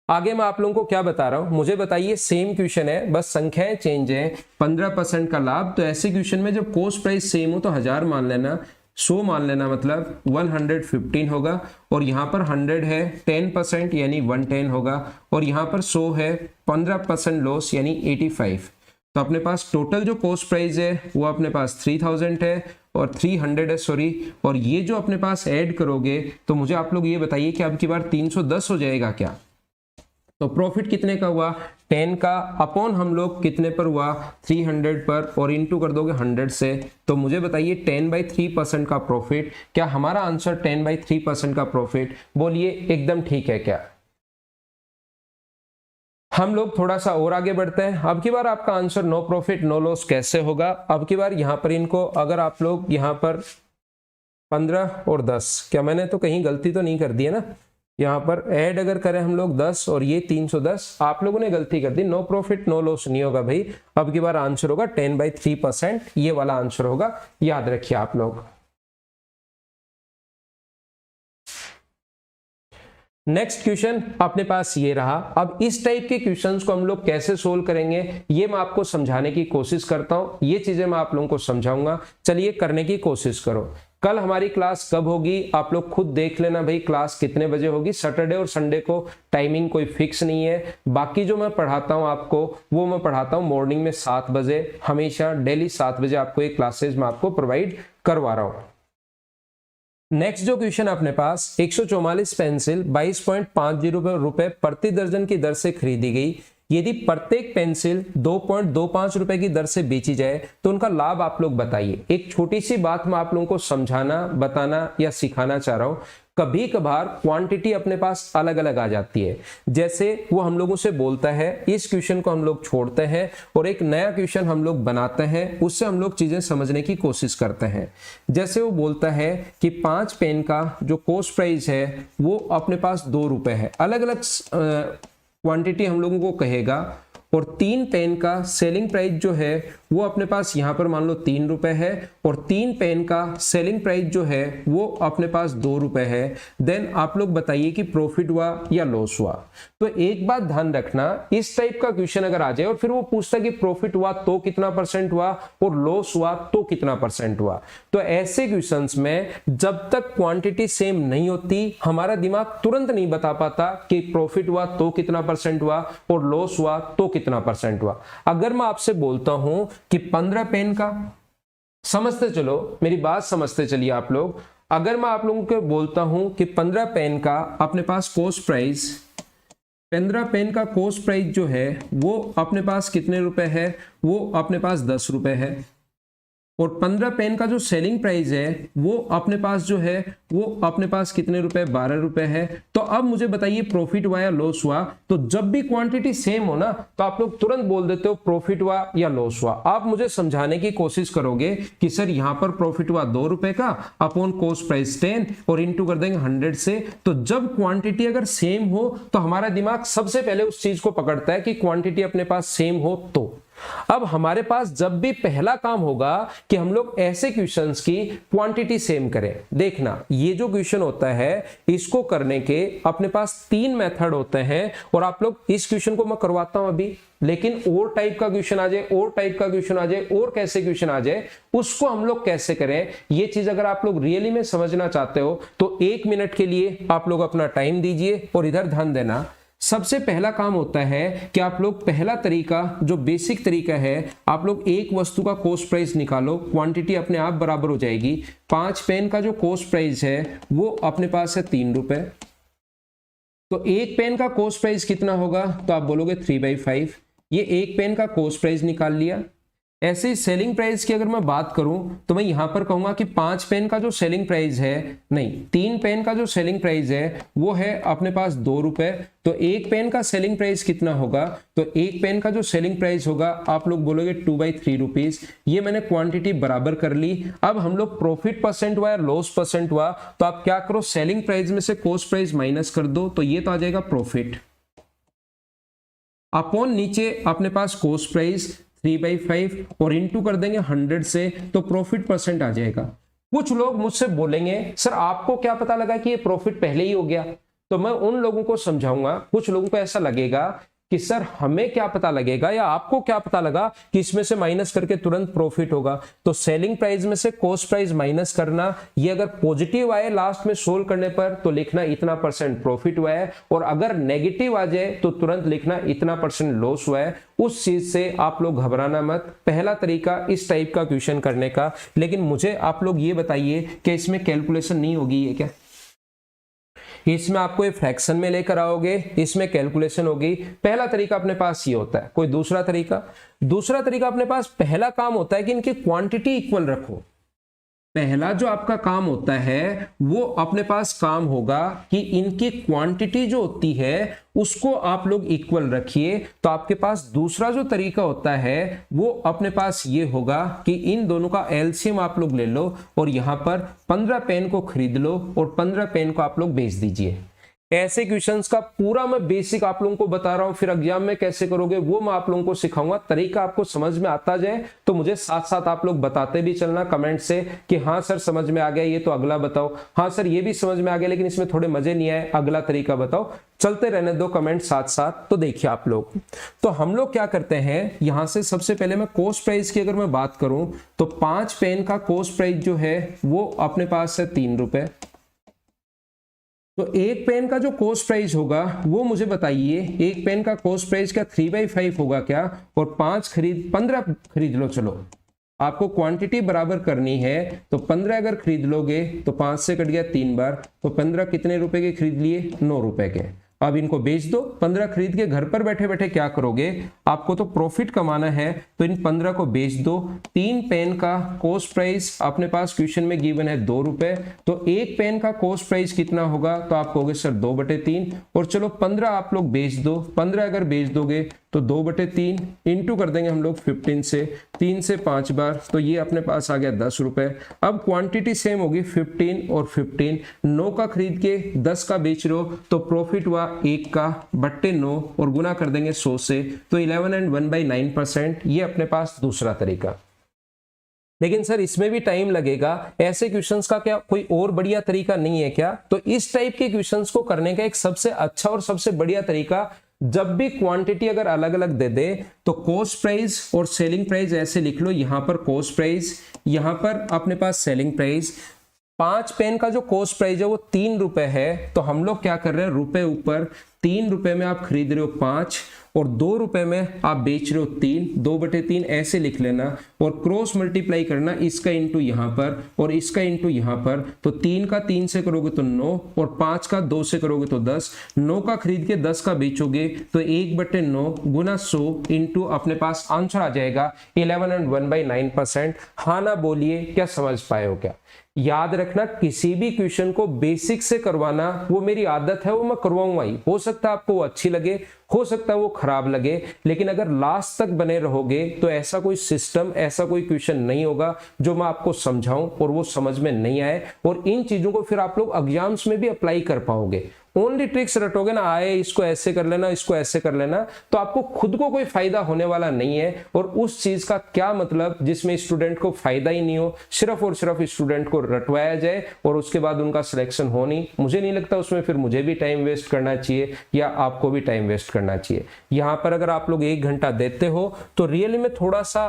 A: आगे मैं आप लोगों को क्या बता रहा हूं, मुझे बताइए। सेम क्वेश्चन है, बस संख्याएं चेंज है। 15% का लाभ, तो ऐसे क्वेश्चन में जब कॉस्ट प्राइस सेम हो तो 1000 मान लेना, 100 मान लेना, मतलब 115 होगा। और यहाँ पर 100 है 10% यानी 110 होगा। और यहाँ पर 100 है 15% लॉस यानी 85। तो अपने पास टोटल जो कॉस्ट प्राइस है वो अपने पास 3000 है और 300 है, सॉरी। और ये जो अपने पास ऐड करोगे तो मुझे आप लोग ये बताइए कि अब की बार 310 हो जाएगा क्या? तो प्रॉफिट कितने का हुआ? 10 का, अपॉन हम लोग कितने पर हुआ? 300 पर, और इनटू कर दोगे 100 से। तो मुझे बताइए 10/3% का प्रॉफिट। क्या हमारा आंसर 10/3% का प्रॉफिट? बोलिए एकदम ठीक है क्या? हम लोग थोड़ा सा और आगे बढ़ते हैं। अब की बार आपका answer no profit no loss कैसे होगा? अब की बार यहां पर इनको अगर आप लोग यहां पर 15 और 10, क्या मैंने तो कहीं गलती तो नहीं कर दी है ना? यहाँ पर ऐड अगर करें हम लोग 10 और ये 310, आप लोगों ने गलती कर दी। नो प्रॉफिट नो लॉस नहीं होगा भाई। अब की बार आंसर होगा 10/3%, ये वाला आंसर होगा, याद रखिए आप लोग। नेक्स्ट क्वेश्चन अपने पास ये रहा। अब इस टाइप के क्वेश्चंस को हम लोग कैसे सोल्व करेंगे ये मैं आपको समझाने की कोशिश करता हूं। ये चीजें मैं आप लोगों को समझाऊंगा, चलिए करने की कोशिश करो। कल हमारी क्लास कब होगी आप लोग खुद देख लेना भाई, क्लास कितने बजे होगी। सैटरडे और संडे को टाइमिंग कोई फिक्स नहीं है। बाकी जो मैं पढ़ाता हूं आपको वो मैं पढ़ाता हूं मॉर्निंग में 7 बजे, हमेशा डेली 7 बजे आपको ये क्लासेज मैं आपको प्रोवाइड करवा रहा हूं। नेक्स्ट जो क्वेश्चन अपने पास, 144 पेंसिल 22.50 रुपए प्रति दर्जन की दर से खरीदी गई। यदि प्रत्येक पेंसिल 2.25 रुपए की दर से बेची जाए तो उनका लाभ आप लोग बताइए। एक छोटी सी बात मैं आप लोगों को समझाना, बताना या सिखाना चाह रहा हूं। कभी कभार क्वांटिटी अपने पास अलग अलग आ जाती है। जैसे वो हम लोगों से बोलता है, इस क्वेश्चन को हम लोग छोड़ते हैं और एक नया क्वेश्चन हम लोग बनाते हैं, उससे हम लोग चीजें समझने की कोशिश करते हैं। जैसे वो बोलता है कि 5 पेन का जो कॉस्ट प्राइस है वो अपने पास 2 रुपए है। अलग अलग क्वांटिटी हम लोगों को कहेगा। और 3 पेन का सेलिंग प्राइस जो है वो अपने पास यहाँ पर मान लो 3 रुपए है। और 3 पेन का सेलिंग प्राइस जो है वो अपने पास 2 रुपए है। देन आप लोग बताइए कि प्रॉफिट हुआ या लॉस हुआ। तो एक बात ध्यान रखना, इस टाइप का क्वेश्चन अगर आ जाए और फिर वो पूछता कि प्रॉफिट हुआ तो कितना परसेंट हुआ और लॉस हुआ तो कितना परसेंट हुआ, तो ऐसे क्वेश्चंस में जब तक क्वांटिटी सेम नहीं होती हमारा दिमाग तुरंत नहीं बता पाता कि प्रॉफिट हुआ तो कितना परसेंट हुआ और लॉस हुआ तो कितना परसेंट हुआ। अगर मैं आपसे बोलता हूं कि 15 पेन का, समझते चलो मेरी बात, समझते चलिए आप लोग। अगर मैं आप लोगों को बोलता हूं कि 15 पेन का अपने पास कॉस्ट प्राइस, 15 पेन का कॉस्ट प्राइस जो है वो अपने पास कितने रुपए है? वो अपने पास 10 रुपए है। और 15 पेन का जो सेलिंग प्राइस है वो अपने पास जो है वो अपने पास कितने रुपए? 12 रुपए है। तो अब मुझे बताइए प्रॉफिट हुआ या लॉस हुआ? तो जब भी क्वांटिटी सेम हो ना तो आप लोग तुरंत बोल देते हो प्रॉफिट हुआ या लॉस हुआ। आप मुझे समझाने की कोशिश करोगे कि सर यहां पर प्रॉफिट हुआ 2 रुपए का अपॉन कॉस्ट प्राइस 10 और इंटू कर देंगे 100 से। तो जब क्वांटिटी अगर सेम हो तो हमारा दिमाग सबसे पहले उस चीज को पकड़ता है कि क्वांटिटी अपने पास सेम हो। तो अब हमारे पास जब भी पहला काम होगा कि हम लोग ऐसे क्वेश्चंस की क्वांटिटी सेम करें। देखना, ये जो क्वेश्चन होता है इसको करने के अपने पास 3 मेथड होते हैं, और आप लोग इस क्वेश्चन को मैं करवाता हूं अभी, लेकिन और टाइप का क्वेश्चन आ जाए, और टाइप का क्वेश्चन आ जाए, और कैसे क्वेश्चन आ जाए, उसको हम लोग कैसे करें, ये चीज अगर आप लोग रियली में समझना चाहते हो तो 1 मिनट के लिए आप लोग अपना टाइम दीजिए और इधर ध्यान देना। सबसे पहला काम होता है कि आप लोग, पहला तरीका जो बेसिक तरीका है, आप लोग एक वस्तु का कॉस्ट प्राइस निकालो, क्वांटिटी अपने आप बराबर हो जाएगी। 5 पेन का जो कॉस्ट प्राइस है वो अपने पास है 3 रुपए, तो एक पेन का कॉस्ट प्राइस कितना होगा, तो आप बोलोगे 3/5। ये एक पेन का कॉस्ट प्राइस निकाल लिया। ऐसे ही सेलिंग प्राइस की अगर मैं बात करूं तो मैं यहां पर कहूंगा कि 5 पेन का जो सेलिंग प्राइस है, नहीं 3 पेन का जो सेलिंग प्राइस है वो है अपने पास 2 रुपए, तो एक पेन का सेलिंग प्राइस कितना होगा, तो एक पेन का जो सेलिंग प्राइस होगा आप लोग बोलोगे 2/3 रुपीज। ये मैंने क्वांटिटी बराबर कर ली। अब हम लोग प्रॉफिट परसेंट हुआ या लॉस परसेंट हुआ, तो आप क्या करो, सेलिंग प्राइस में से कॉस्ट प्राइस माइनस कर दो, तो ये तो आ जाएगा प्रॉफिट अपॉन नीचे अपने पास कॉस्ट प्राइस 3/5 और इंटू कर देंगे 100 से, तो प्रॉफिट परसेंट आ जाएगा। कुछ लोग मुझसे बोलेंगे सर आपको क्या पता लगा कि ये प्रॉफिट पहले ही हो गया, तो मैं उन लोगों को समझाऊंगा। कुछ लोगों को ऐसा लगेगा कि सर हमें क्या पता लगेगा या आपको क्या पता लगा कि इसमें से माइनस करके तुरंत प्रॉफिट होगा, तो सेलिंग प्राइस में से कॉस्ट प्राइस माइनस करना, ये अगर पॉजिटिव आए लास्ट में सोल्व करने पर तो लिखना इतना % प्रॉफिट हुआ है, और अगर नेगेटिव आ जाए तो तुरंत लिखना इतना % लॉस हुआ है। उस चीज से आप लोग घबराना मत। पहला तरीका इस टाइप का क्वेश्चन करने का। लेकिन मुझे आप लोग ये बताइए कि इसमें कैलकुलेशन नहीं होगी ये क्या? इसमें आपको ये फ्रैक्शन में लेकर आओगे, इसमें कैलकुलेशन होगी। पहला तरीका अपने पास ये होता है। कोई दूसरा तरीका? दूसरा तरीका अपने पास, पहला काम होता है कि इनकी क्वांटिटी इक्वल रखो। पहला जो आपका काम होता है वो अपने पास काम होगा कि इनकी क्वांटिटी जो होती है उसको आप लोग इक्वल रखिए। तो आपके पास दूसरा जो तरीका होता है वो अपने पास ये होगा कि इन दोनों का एलसीएम आप लोग ले लो और यहां पर 15 पेन को खरीद लो और 15 पेन को आप लोग बेच दीजिए। ऐसे क्वेश्चंस का पूरा मैं बेसिक आप लोगों को बता रहा हूं, फिर एग्जाम में कैसे करोगे वो मैं आप लोगों को सिखाऊंगा। तरीका आपको समझ में आता जाए तो मुझे साथ साथ आप लोग बताते भी चलना कमेंट से कि हाँ सर समझ में आ गया, ये तो अगला बताओ, हाँ सर ये भी समझ में आ गया लेकिन इसमें थोड़े मजे नहीं आए, अगला तरीका बताओ। चलते रहने दो कमेंट साथ साथ। तो देखिए आप लोग, तो हम लोग क्या करते हैं, यहां से सबसे पहले मैं कॉस्ट प्राइस की अगर मैं बात करूं तो 5 पेन का कॉस्ट प्राइस जो है वो अपने पास है 3 रुपए। तो एक पेन का जो कॉस्ट प्राइस होगा वो मुझे बताइए, एक पेन का कॉस्ट प्राइस क्या 3/5 होगा क्या? और 15 खरीद लो। चलो आपको क्वांटिटी बराबर करनी है तो 15 अगर खरीद लोगे तो 5 से कट गया 3 बार, तो 15 कितने रुपए के खरीद लिए? 9 रुपए के। अब इनको बेच दो। 15 खरीद के घर पर बैठे बैठे क्या करोगे, आपको तो प्रॉफिट कमाना है तो इन 15 को बेच दो। 3 पेन का कॉस्ट प्राइस अपने पास क्वेश्चन में गिवन है 2 रुपए, तो एक पेन का कॉस्ट प्राइस कितना होगा, तो आप कहोगे सर 2/3। और चलो 15 आप लोग बेच दो। 15 अगर बेच दोगे तो 2/3 इंटू कर देंगे हम लोग 15 से, 3 से 5 बार, तो ये अपने पास आ गया 10 रुपए। अब क्वांटिटी सेम होगी 15 और 15, 9 का खरीद के 10 का बेच रहे हो तो प्रॉफिट हुआ 1 का बट्टे 9 और गुना कर देंगे 100 से, तो 11 and 1/9%। ये अपने पास दूसरा तरीका। लेकिन सर इसमें भी टाइम लगेगा, ऐसे क्वेश्चंस का क्या कोई और बढ़िया तरीका नहीं है क्या? तो इस टाइप के क्वेश्चंस को करने का एक सबसे अच्छा और सबसे बढ़िया तरीका, जब भी क्वांटिटी अगर अलग अलग दे दे तो कॉस्ट प्राइस और सेलिंग प्राइस ऐसे लिख लो, यहां पर कॉस्ट प्राइस, यहां पर अपने पास सेलिंग प्राइस। 5 पेन का जो कॉस्ट प्राइस है वो 3 रुपए है, तो हम लोग क्या कर रहे हैं, रुपए ऊपर 3 रुपए में आप खरीद रहे हो 5 और 2 रुपए में आप बेच रहे हो 3, 2/3 ऐसे लिख लेना और क्रॉस मल्टीप्लाई करना, इसका इंटू यहां पर और इसका इंटू यहां पर। तो 3 का 3 से करोगे तो 9 और 5 का 2 से करोगे तो 10, 9 का खरीद के 10 का बेचोगे तो 1/9 गुना 100 इंटू अपने पास आंसर आ जाएगा 11 and 1/9%। हाँ ना बोलिए, क्या समझ पाए हो क्या? याद रखना, किसी भी क्वेश्चन को बेसिक से करवाना वो मेरी आदत है, वो मैं करवाऊंगा ही। हो सकता है आपको वो अच्छी लगे, हो सकता है वो खराब लगे, लेकिन अगर लास्ट तक बने रहोगे तो ऐसा कोई सिस्टम, ऐसा कोई क्वेश्चन नहीं होगा जो मैं आपको समझाऊं और वो समझ में नहीं आए, और इन चीजों को फिर आप लोग एग्जाम्स में भी अप्लाई कर पाओगे। ओनली ट्रिक्स रटोगे ना, आए इसको ऐसे कर लेना, इसको ऐसे कर लेना, तो आपको खुद को कोई फायदा होने वाला नहीं है। और उस चीज का क्या मतलब जिसमें स्टूडेंट को फायदा ही नहीं हो, सिर्फ और सिर्फ स्टूडेंट को रटवाया जाए और उसके बाद उनका सिलेक्शन हो नहीं, मुझे नहीं लगता उसमें फिर मुझे भी टाइम वेस्ट करना चाहिए या आपको भी टाइम वेस्ट करना चाहिए। यहां पर अगर आप लोग 1 घंटा देते हो तो रियली में थोड़ा सा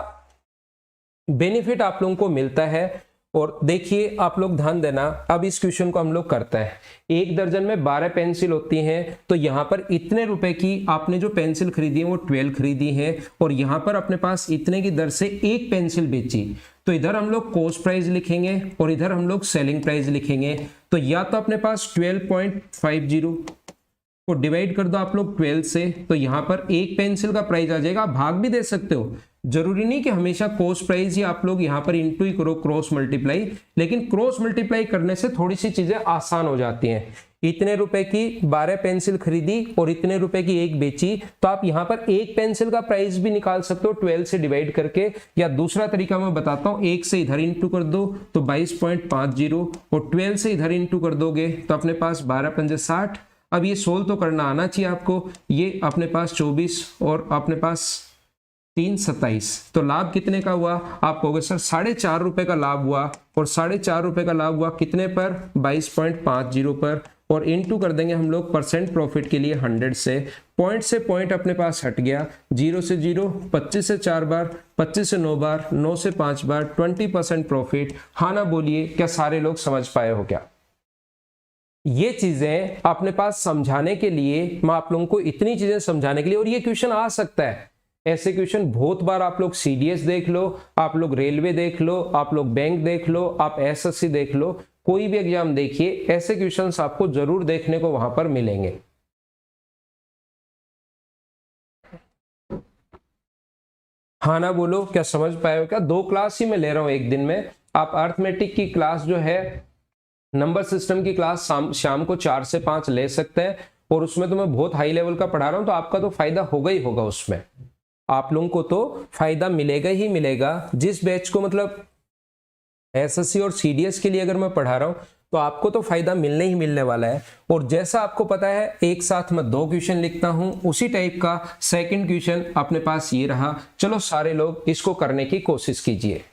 A: बेनिफिट आप लोगों को मिलता है। और देखिए आप लोग ध्यान देना, अब इस क्वेश्चन को हम लोग करते हैं। 1 दर्जन में 12 पेंसिल होती हैं, तो यहाँ पर इतने रुपए की आपने जो पेंसिल खरीदी है वो 12 खरीदी है, और यहाँ पर अपने पास इतने की दर से 1 पेंसिल बेची, तो इधर हम लोग कॉस्ट प्राइस लिखेंगे और इधर हम लोग सेलिंग प्राइस लिखेंगे। तो या तो अपने पास 12.50 को डिवाइड कर दो आप लोग 12 से, तो यहाँ पर 1 पेंसिल का प्राइस आ जाएगा। आप भाग भी दे सकते हो, जरूरी नहीं कि हमेशा कॉस्ट प्राइस ही आप लोग यहाँ पर इंटू ही करो, क्रॉस मल्टीप्लाई, लेकिन क्रॉस मल्टीप्लाई करने से थोड़ी सी चीजें आसान हो जाती हैं। इतने रुपए की 12 पेंसिल खरीदी और इतने रुपए की 1 बेची, तो आप यहाँ पर 1 पेंसिल का प्राइस भी निकाल सकते हो 12 से डिवाइड करके, या दूसरा तरीका मैं बताता हूँ, 1 से इधर इंटू कर दो तो 22.50 और 12 से इधर इंटू कर दोगे तो अपने पास 12×5 = 60। अब ये सोल्व तो करना आना चाहिए आपको। ये अपने पास 24 और अपने पास 3 27, तो लाभ कितने का हुआ? आप कहोगे सर 4.5 रुपए का लाभ हुआ, और 4.5 रुपए का लाभ हुआ कितने पर? 22.50 पर, और इनटू कर देंगे हम लोग परसेंट प्रॉफिट के लिए 100 से पॉइंट अपने पास हट गया, 0 से 0, 25 से 4 बार, 25 से 9 बार, 9 से 5 बार, 20% प्रॉफिट। हाँ ना बोलिए, क्या सारे लोग समझ पाए हो क्या? ये चीजें अपने पास समझाने के लिए, मैं आप लोगों को इतनी चीजें समझाने के लिए, और ये क्वेश्चन आ सकता है, ऐसे क्वेश्चन बहुत बार आप लोग सीडीएस देख लो, आप लोग रेलवे देख लो, आप लोग बैंक देख लो, आप एसएससी देख लो, कोई भी एग्जाम देखिए, ऐसे क्वेश्चंस आपको जरूर देखने को वहां पर मिलेंगे। हाँ ना बोलो, क्या समझ पाए हो क्या? 2 क्लास ही मैं ले रहा हूं एक दिन में। आप अर्थमेटिक की क्लास जो है, नंबर सिस्टम की क्लास शाम को 4 से 5 ले सकते हैं, और उसमें तो मैं बहुत हाई लेवल का पढ़ा रहा हूं, तो आपका तो फायदा होगा ही होगा, उसमें आप लोगों को तो फायदा मिलेगा ही मिलेगा। जिस बैच को मतलब एसएससी और सीडीएस के लिए अगर मैं पढ़ा रहा हूं, तो आपको तो फायदा मिलने ही मिलने वाला है। और जैसा आपको पता है, एक साथ मैं 2 क्वेश्चन लिखता हूं, उसी टाइप का सेकंड क्वेश्चन अपने पास ये रहा। चलो सारे लोग इसको करने की कोशिश कीजिए।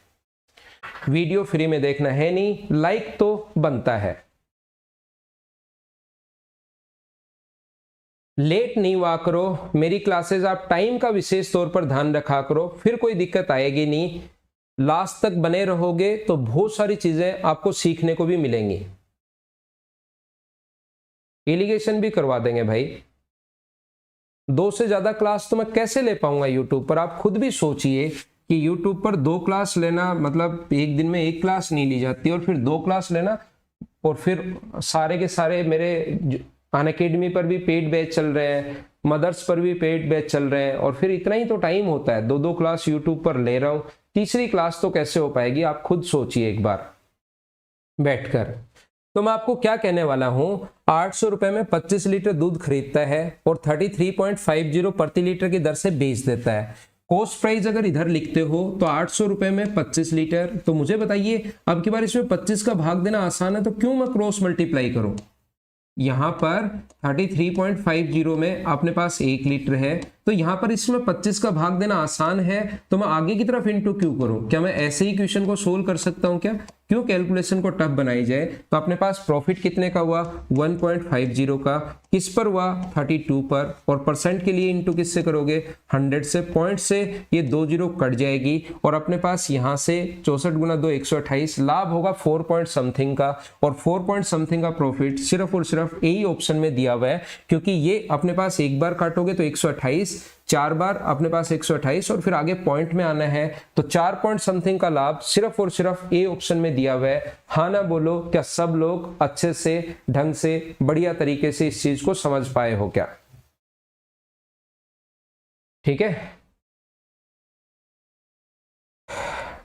A: वीडियो फ्री में देखना है नहीं, लाइक तो बनता है। लेट नहीं हुआ करो, मेरी क्लासेस आप टाइम का विशेष तौर पर ध्यान रखा करो, फिर कोई दिक्कत आएगी नहीं। लास्ट तक बने रहोगे तो बहुत सारी चीजें आपको सीखने को भी मिलेंगी। एलिगेशन भी करवा देंगे भाई। 2 से ज्यादा क्लास तो मैं कैसे ले पाऊंगा यूट्यूब पर? आप खुद भी सोचिए कि यूट्यूब पर 2 क्लास लेना, मतलब एक दिन में 1 क्लास नहीं ली जाती, और फिर 2 क्लास लेना, और फिर सारे के सारे मेरे अनअकैडमी पर भी पेड बैच चल रहे हैं, मदर्स पर भी पेड बैच चल रहे हैं, और फिर इतना ही तो टाइम होता है। 2 क्लास यूट्यूब पर ले रहा हूं, तीसरी क्लास तो कैसे हो पाएगी? आप खुद सोचिए एक बार बैठकर। तो मैं आपको क्या कहने वाला हूं, 800 रुपए में 25 लीटर दूध खरीदता है और 33.50 प्रति लीटर की दर से बेच देता है। कॉस्ट प्राइस अगर इधर लिखते हो तो 800 रुपए में 25 लीटर, तो मुझे बताइए अब की बार इसमें 25 का भाग देना आसान है, तो क्यों मैं क्रॉस मल्टीप्लाई करूं? यहां पर 33.50 में अपने पास 1 लीटर है, तो यहां पर इसमें 25 का भाग देना आसान है, तो मैं आगे की तरफ इनटू क्यों करूं? क्या मैं ऐसे ही क्वेश्चन को सोल्व कर सकता हूं क्या? क्यों कैलकुलेशन को टफ बनाई जाए? तो अपने पास प्रॉफिट कितने का हुआ? 1.50 का। किस पर हुआ? 32 पर। और परसेंट के लिए इनटू किससे करोगे? 100 से। पॉइंट से ये 2 जीरो कट जाएगी, और अपने पास यहां से 64 गुना 2 128, लाभ होगा 4 पॉइंट समथिंग का, और 4 पॉइंट समथिंग का प्रॉफिट सिर्फ और सिर्फ यही ऑप्शन में दिया हुआ है, क्योंकि ये अपने पास एक बार काटोगे तो 128, 4 बार अपने पास 128, और फिर आगे पॉइंट में आना है, तो 4 पॉइंट समथिंग का लाभ सिर्फ और सिर्फ ए ऑप्शन में दिया हुआ है। हाँ ना बोलो, क्या सब लोग अच्छे से, ढंग से, बढ़िया तरीके से इस चीज को समझ पाए हो क्या? ठीक है।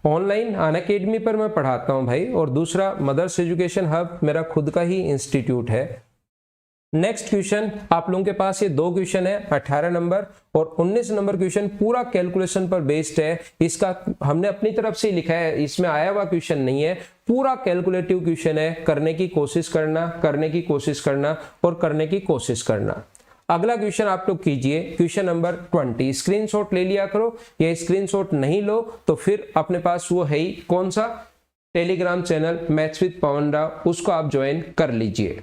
A: ऑनलाइन अनअकैडमी पर मैं पढ़ाता हूं भाई, और दूसरा मदर्स एजुकेशन हब मेरा खुद का ही इंस्टीट्यूट है। नेक्स्ट क्वेश्चन आप लोगों के पास ये दो क्वेश्चन है, 18 नंबर और 19 नंबर क्वेश्चन पूरा कैलकुलेशन पर बेस्ड है। इसका हमने अपनी तरफ से लिखा है, इसमें आया हुआ क्वेश्चन नहीं है, पूरा कैलकुलेटिव क्वेश्चन है। करने की कोशिश करना, करने की कोशिश करना और करने की कोशिश करना। अगला क्वेश्चन आप लोग कीजिए, क्वेश्चन नंबर 20। स्क्रीनशॉट ले लिया करो, या स्क्रीनशॉट नहीं लो तो फिर अपने पास वो है ही कौन सा, टेलीग्राम चैनल मैथ्स विद पवन राव, उसको आप ज्वाइन कर लीजिए।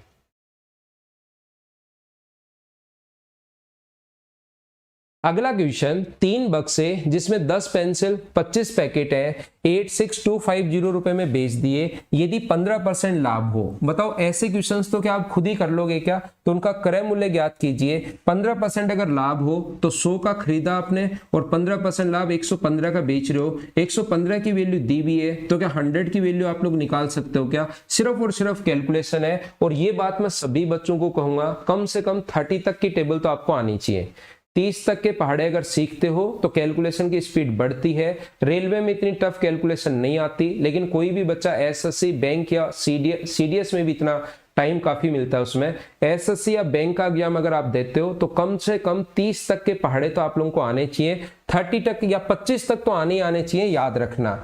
A: अगला क्वेश्चन 3 बक्स से जिसमें 10 पेंसिल 25 पैकेट है 86250 रुपए में बेच दिए, यदि 15% लाभ हो। बताओ ऐसे क्वेश्चंस तो क्या आप खुद ही कर लोगे क्या? तो उनका क्रय मूल्य ज्ञात कीजिए। 15% अगर लाभ हो तो 100 का खरीदा आपने और 15% लाभ 115 का बेच रहे हो। 115 की वैल्यू दी भी है तो क्या 100 की वैल्यू आप लोग निकाल सकते हो क्या? सिर्फ और सिर्फ कैलकुलेशन है। और ये बात मैं सभी बच्चों को कहूंगा, कम से कम 30 तक की टेबल तो आपको आनी चाहिए। 30 तक के पहाड़े अगर सीखते हो तो कैलकुलेशन की स्पीड बढ़ती है। रेलवे में इतनी टफ कैलकुलेशन नहीं आती, लेकिन कोई भी बच्चा एसएससी, बैंक या सीडीएस में भी इतना टाइम काफी मिलता है उसमें। एसएससी या बैंक का एग्जाम अगर आप देते हो तो कम से कम 30 तक के पहाड़े तो आप लोगों को आने चाहिए। 30 तक या 25 तक तो आने चाहिए, याद रखना,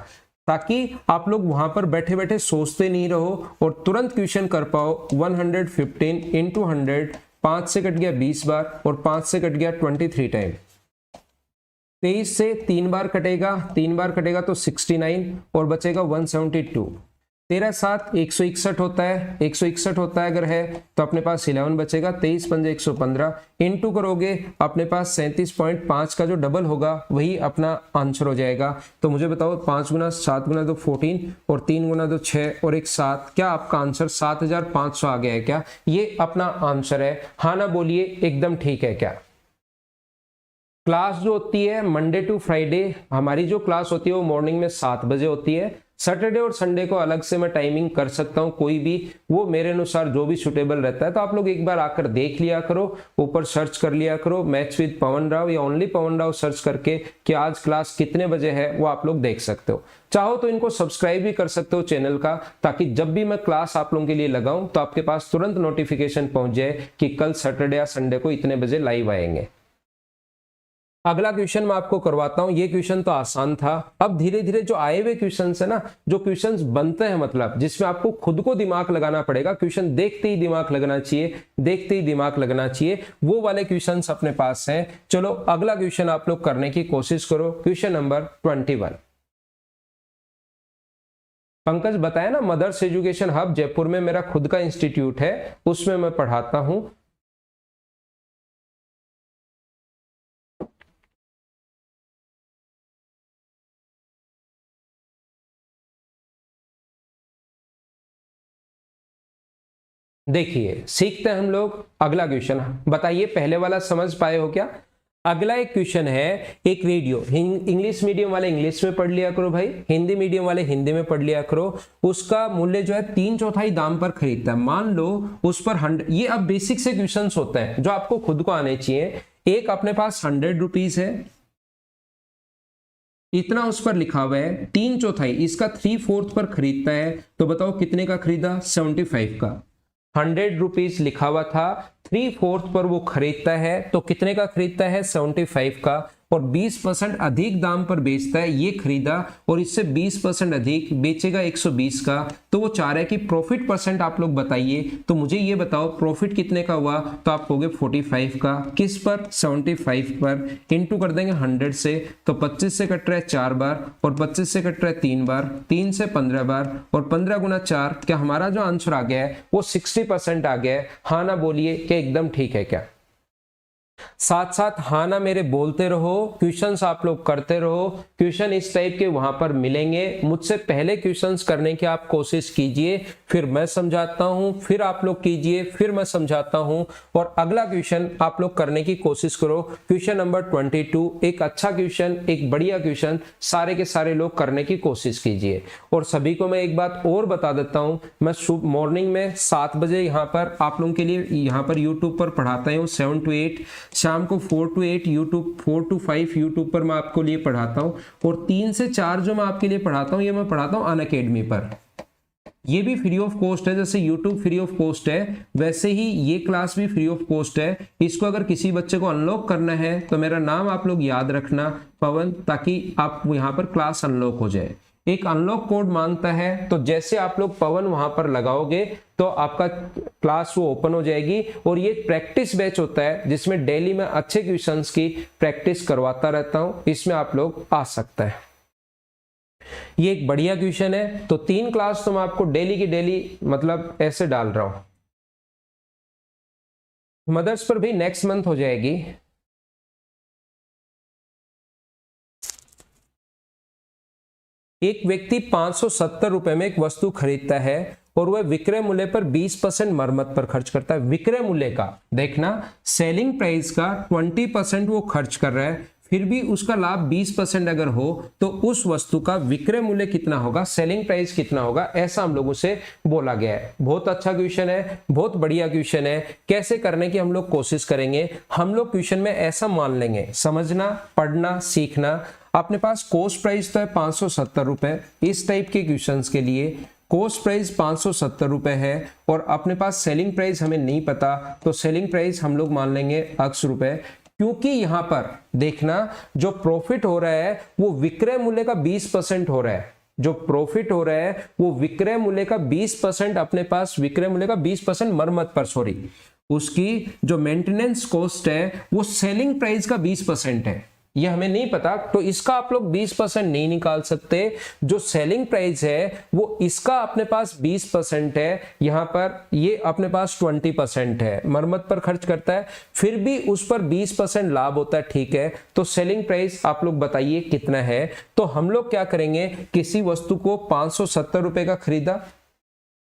A: ताकि आप लोग वहां पर बैठे बैठे सोचते नहीं रहो और तुरंत क्वेश्चन कर पाओ। 115 इंटू 100, 5 से कट गया 20 बार और 5 से कट गया 23 टाइम। 23 से 3 बार कटेगा, 3 बार कटेगा तो 69 और बचेगा 172। 13 7 161 होता है, 161 होता है अगर है तो अपने पास 11 बचेगा। 23 पंजे 115 इनटू करोगे अपने पास 37.5 का जो डबल होगा वही अपना आंसर हो जाएगा। तो मुझे बताओ 5 गुना 7 गुना 2 14 और 3 गुना 2 6 और 1 7, क्या आपका आंसर 7500 आ गया है क्या? ये अपना आंसर है, हाँ ना बोलिए, एकदम ठीक है क्या? क्लास जो होती है मंडे टू फ्राइडे, हमारी जो क्लास होती है वो मॉर्निंग में 7 बजे होती है। सैटरडे और संडे को अलग से मैं टाइमिंग कर सकता हूं, कोई भी, वो मेरे अनुसार जो भी सुटेबल रहता है। तो आप लोग एक बार आकर देख लिया करो, ऊपर सर्च कर लिया करो मैथ्स विद पवन राव या ओनली पवन राव सर्च करके कि आज क्लास कितने बजे है वो आप लोग देख सकते हो। चाहो तो इनको सब्सक्राइब भी कर सकते हो चैनल का, ताकि जब भी मैं क्लास आप लोगों के लिए लगाऊं तो आपके पास तुरंत नोटिफिकेशन पहुंच जाए कि कल सैटरडे या संडे को इतने बजे लाइव आएंगे। अगला क्वेश्चन मैं आपको करवाता हूं। ये क्वेश्चन तो आसान था। अब धीरे धीरे जो आए हुए क्वेश्चंस है ना, जो क्वेश्चंस बनते हैं, मतलब जिसमें आपको खुद को दिमाग लगाना पड़ेगा, क्वेश्चन देखते ही दिमाग लगना चाहिए, देखते ही दिमाग लगना चाहिए, वो वाले क्वेश्चंस अपने पास हैं। चलो अगला क्वेश्चन आप लोग करने की कोशिश करो। Question number 21। पंकज बताया ना, मदर्स एजुकेशन हब जयपुर में मेरा खुद का इंस्टीट्यूट है, उसमें मैं पढ़ाता हूं। देखिए सीखते हैं हम लोग। अगला क्वेश्चन बताइए, पहले वाला समझ पाए हो क्या? अगला एक क्वेश्चन है, एक रेडियो, इंग्लिश मीडियम वाले इंग्लिश में पढ़ लिया करो भाई, हिंदी मीडियम वाले हिंदी में पढ़ लिया करो। उसका मूल्य जो है 3/4 दाम पर खरीदता है। मान लो उस पर 100, ये अब बेसिक से क्वेश्चंस होते हैं जो आपको खुद को आने चाहिए। एक अपने पास 100 रुपीज है, इतना उस पर लिखा हुआ है, 3/4 इसका 3/4 पर खरीदता है, तो बताओ कितने का खरीदा? 75 का। 100 रुपीज लिखा हुआ था, 3/4 पर वो खरीदता है, तो कितने का खरीदता है? 75 का। और 20% अधिक दाम पर बेचता है, ये खरीदा और इससे 20% अधिक बेचेगा 120 का। तो वो चाह रहा है कि प्रॉफिट परसेंट आप लोग बताइए। तो मुझे ये बताओ प्रॉफिट कितने का हुआ? तो आप कहोगे 45 का। किस पर? 75 पर। इंटू कर देंगे 100 से, तो 25 से कट रहा है 4 बार और 25 से कट रहा है 3 बार, 3 से 15 बार और 15 गुना 4। क्या हमारा जो आंसर आ गया है वो 60% आ गया है? हाँ ना बोलिए, क्या एकदम ठीक है क्या? साथ साथ हाँ ना मेरे बोलते रहो, क्वेश्चंस आप लोग करते रहो। क्वेश्चन इस टाइप के वहां पर मिलेंगे, मुझसे पहले क्वेश्चंस करने की आप कोशिश कीजिए, फिर मैं समझाता हूं, फिर आप लोग कीजिए, फिर मैं समझाता हूं। और अगला क्वेश्चन आप लोग करने की कोशिश करो। क्वेश्चन नंबर 22, एक अच्छा क्वेश्चन, एक बढ़िया क्वेश्चन, सारे के सारे लोग करने की कोशिश कीजिए। और सभी को मैं एक बात और बता देता हूं, मैं मॉर्निंग में 7 बजे यहाँ पर आप लोगों के लिए यहाँ पर यूट्यूब पर पढ़ाता हूँ 7 to 8, शाम को 4 to 8 यूट्यूब, 4 to 5 यूट्यूब पर मैं आपको लिए पढ़ाता हूं। और 3 से 4 जो मैं आपके लिए पढ़ाता हूं, ये मैं पढ़ाता हूं अनअकैडमी पर। ये भी फ्री ऑफ कॉस्ट है, जैसे यूट्यूब फ्री ऑफ कॉस्ट है वैसे ही ये क्लास भी फ्री ऑफ कॉस्ट है। इसको अगर किसी बच्चे को अनलॉक करना है तो मेरा नाम आप लोग याद रखना पवन, ताकि आप यहाँ पर क्लास अनलॉक हो जाए। एक अनलॉक कोड मांगता है, तो जैसे आप लोग पवन वहां पर लगाओगे तो आपका क्लास वो ओपन हो जाएगी। और ये प्रैक्टिस बैच होता है जिसमें डेली में अच्छे क्वेश्चंस की प्रैक्टिस करवाता रहता हूं, इसमें आप लोग आ सकता है। ये एक बढ़िया क्वेश्चन है। तो 3 क्लास तो मैं आपको डेली की डेली मतलब ऐसे डाल रहा हूं। मदर्स पर भी नेक्स्ट मंथ हो जाएगी। एक व्यक्ति 570 रुपए में एक वस्तु खरीदता है और वह विक्रय मूल्य पर 20% मरम्मत पर खर्च करता है। विक्रय मूल्य का देखना, सेलिंग प्राइस का 20% वो खर्च कर रहा है, फिर भी उसका लाभ 20% अगर हो तो उस वस्तु का विक्रय मूल्य कितना होगा, सेलिंग प्राइस कितना होगा, ऐसा हम लोगों से बोला गया है। बहुत अच्छा क्वेश्चन है, बहुत बढ़िया क्वेश्चन है। कैसे करने की हम लोग कोशिश करेंगे। हम लोग क्वेश्चन में ऐसा मान लेंगे, समझना, पढ़ना, सीखना। अपने पास कॉस्ट प्राइस तो है 570 रुपए। इस टाइप के क्वेश्चंस के लिए कॉस्ट प्राइस 570 रुपए है और अपने पास सेलिंग प्राइस हमें नहीं पता, तो सेलिंग प्राइस हम लोग मान लेंगे X रुपए। क्योंकि यहां पर देखना, जो प्रॉफिट हो रहा है वो विक्रय मूल्य का 20% हो रहा है। जो प्रॉफिट हो रहा है वो विक्रय मूल्य का 20%, अपने पास विक्रय मूल्य का 20% मरम्मत पर, सॉरी, उसकी जो मेंटेनेंस कॉस्ट है वो सेलिंग प्राइस का 20% है। ये हमें नहीं पता, तो इसका आप लोग 20% नहीं निकाल सकते। जो सेलिंग प्राइस है वो इसका अपने पास 20% है, यहां पर ये अपने पास 20% है, मरम्मत पर खर्च करता है, फिर भी उस पर 20% लाभ होता है, ठीक है। तो सेलिंग प्राइस आप लोग बताइए कितना है। तो हम लोग क्या करेंगे, किसी वस्तु को 570 रुपए का खरीदा।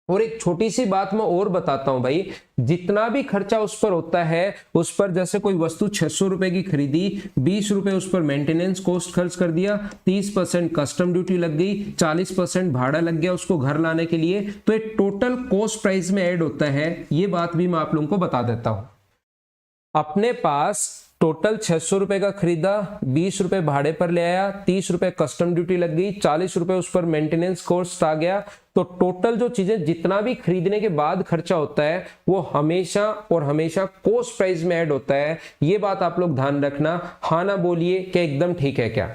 A: और एक छोटी सी बात मैं और बताता हूं भाई, जितना भी खर्चा उस पर होता है, उस पर जैसे कोई वस्तु 600 रुपए की खरीदी, 20 रुपए उस पर मेंटेनेंस कॉस्ट खर्च कर दिया, 30% कस्टम ड्यूटी लग गई, 40% भाड़ा लग गया उसको घर लाने के लिए, तो ये टोटल कॉस्ट प्राइस में ऐड होता है। ये बात भी मैं आप लोगों को बता देता हूं। अपने पास टोटल 600 रुपए का खरीदा, 20 रुपए भाड़े पर ले आया, 30 रुपए कस्टम ड्यूटी लग गई, 40 रुपए उस पर मेंटेनेंस कॉस्ट आ गया। तो टोटल जो चीजें जितना भी खरीदने के बाद खर्चा होता है वो हमेशा और हमेशा कॉस्ट प्राइस में ऐड होता है। ये बात आप लोग ध्यान रखना। हाँ ना बोलिए क्या एकदम ठीक है क्या।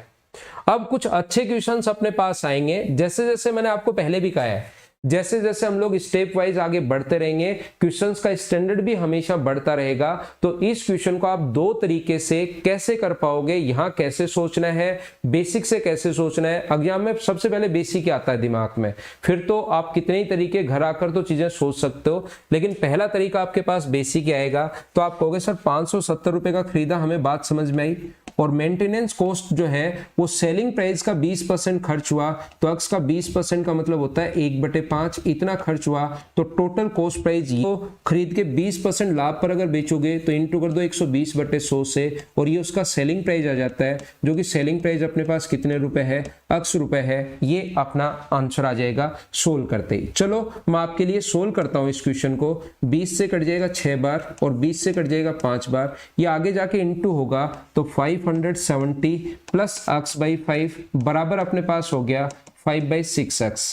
A: अब कुछ अच्छे क्वेश्चंस अपने पास आएंगे। जैसे जैसे मैंने आपको पहले भी कहा है, जैसे जैसे हम लोग स्टेप वाइज आगे बढ़ते रहेंगे, क्वेश्चंस का स्टैंडर्ड भी हमेशा बढ़ता रहेगा। तो इस क्वेश्चन को आप 2 तरीके से कैसे कर पाओगे, यहां कैसे सोचना है, बेसिक से कैसे सोचना है। एग्जाम में सबसे पहले बेसिक ही आता है दिमाग में, फिर तो आप कितने ही तरीके घर आकर तो चीजें सोच सकते हो, लेकिन पहला तरीका आपके पास बेसिक ही आएगा। तो आप कहोगे सर 570 रुपए का खरीदा, हमें बात समझ में आई, और मेंटेनेंस कॉस्ट जो है वो सेलिंग प्राइस का 20% खर्च हुआ, तो अक्स का 20% का मतलब होता है 1/5, इतना खर्च हुआ। तो टोटल कॉस्ट प्राइस तो खरीद के 20% लाभ पर अगर बेचोगे तो इंटू कर दो 120/100 से, और ये उसका सेलिंग प्राइस आ जाता है, जो कि सेलिंग प्राइस अपने पास कितने रुपए है, X रुपए है। ये अपना आंसर आ जाएगा सोल्व करते ही। चलो मैं आपके लिए सोल्व करता हूं इस क्वेश्चन को। 20 से कट जाएगा 6 बार और 20 से कट जाएगा 5 बार, ये आगे जाके इंटू होगा तो 570 प्लस x/5 बराबर अपने पास हो गया 5/6x।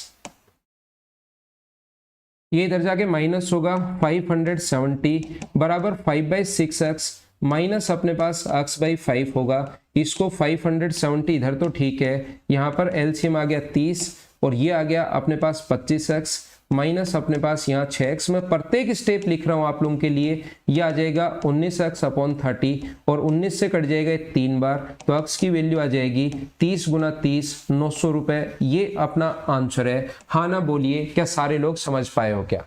A: ये इधर जाके माइनस होगा 570 बराबर 5/6x माइनस अपने पास x/5 होगा। इसको 570 इधर तो ठीक है, यहाँ पर एलसीएम आ गया 30 और ये आ गया अपने पास 25x माइनस अपने पास यहाँ 6x। मैं प्रत्येक स्टेप लिख रहा हूं आप लोगों के लिए। ये आ जाएगा 19x/30 और 19 से कट जाएगा 3 बार, तो x की वैल्यू आ जाएगी 30 × 30 900 रुपए। ये अपना आंसर है। हाँ ना बोलिए क्या सारे लोग समझ पाए हो क्या।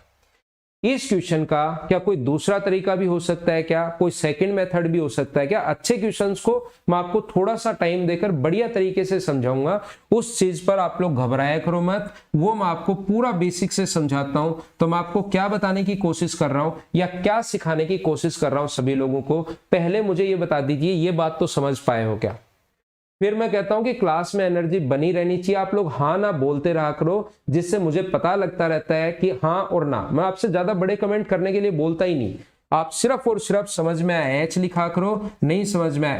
A: इस क्वेश्चन का क्या कोई दूसरा तरीका भी हो सकता है क्या, कोई सेकंड मेथड भी हो सकता है क्या। अच्छे क्वेश्चंस को मैं आपको थोड़ा सा टाइम देकर बढ़िया तरीके से समझाऊंगा, उस चीज पर आप लोग घबराया करो मत। वो मैं आपको पूरा बेसिक से समझाता हूं। तो मैं आपको क्या बताने की कोशिश कर रहा हूं या क्या सिखाने की कोशिश कर रहा हूं सभी लोगों को, पहले मुझे ये बता दीजिए, ये बात तो समझ पाए हो क्या। फिर मैं कहता हूं कि क्लास में एनर्जी बनी रहनी चाहिए, आप लोग हाँ ना बोलते रहा करो, जिससे मुझे पता लगता रहता है कि हाँ और ना। मैं आपसे ज्यादा बड़े कमेंट करने के लिए बोलता ही नहीं, आप सिर्फ और सिर्फ समझ में आया H लिखा करो, नहीं समझ में आया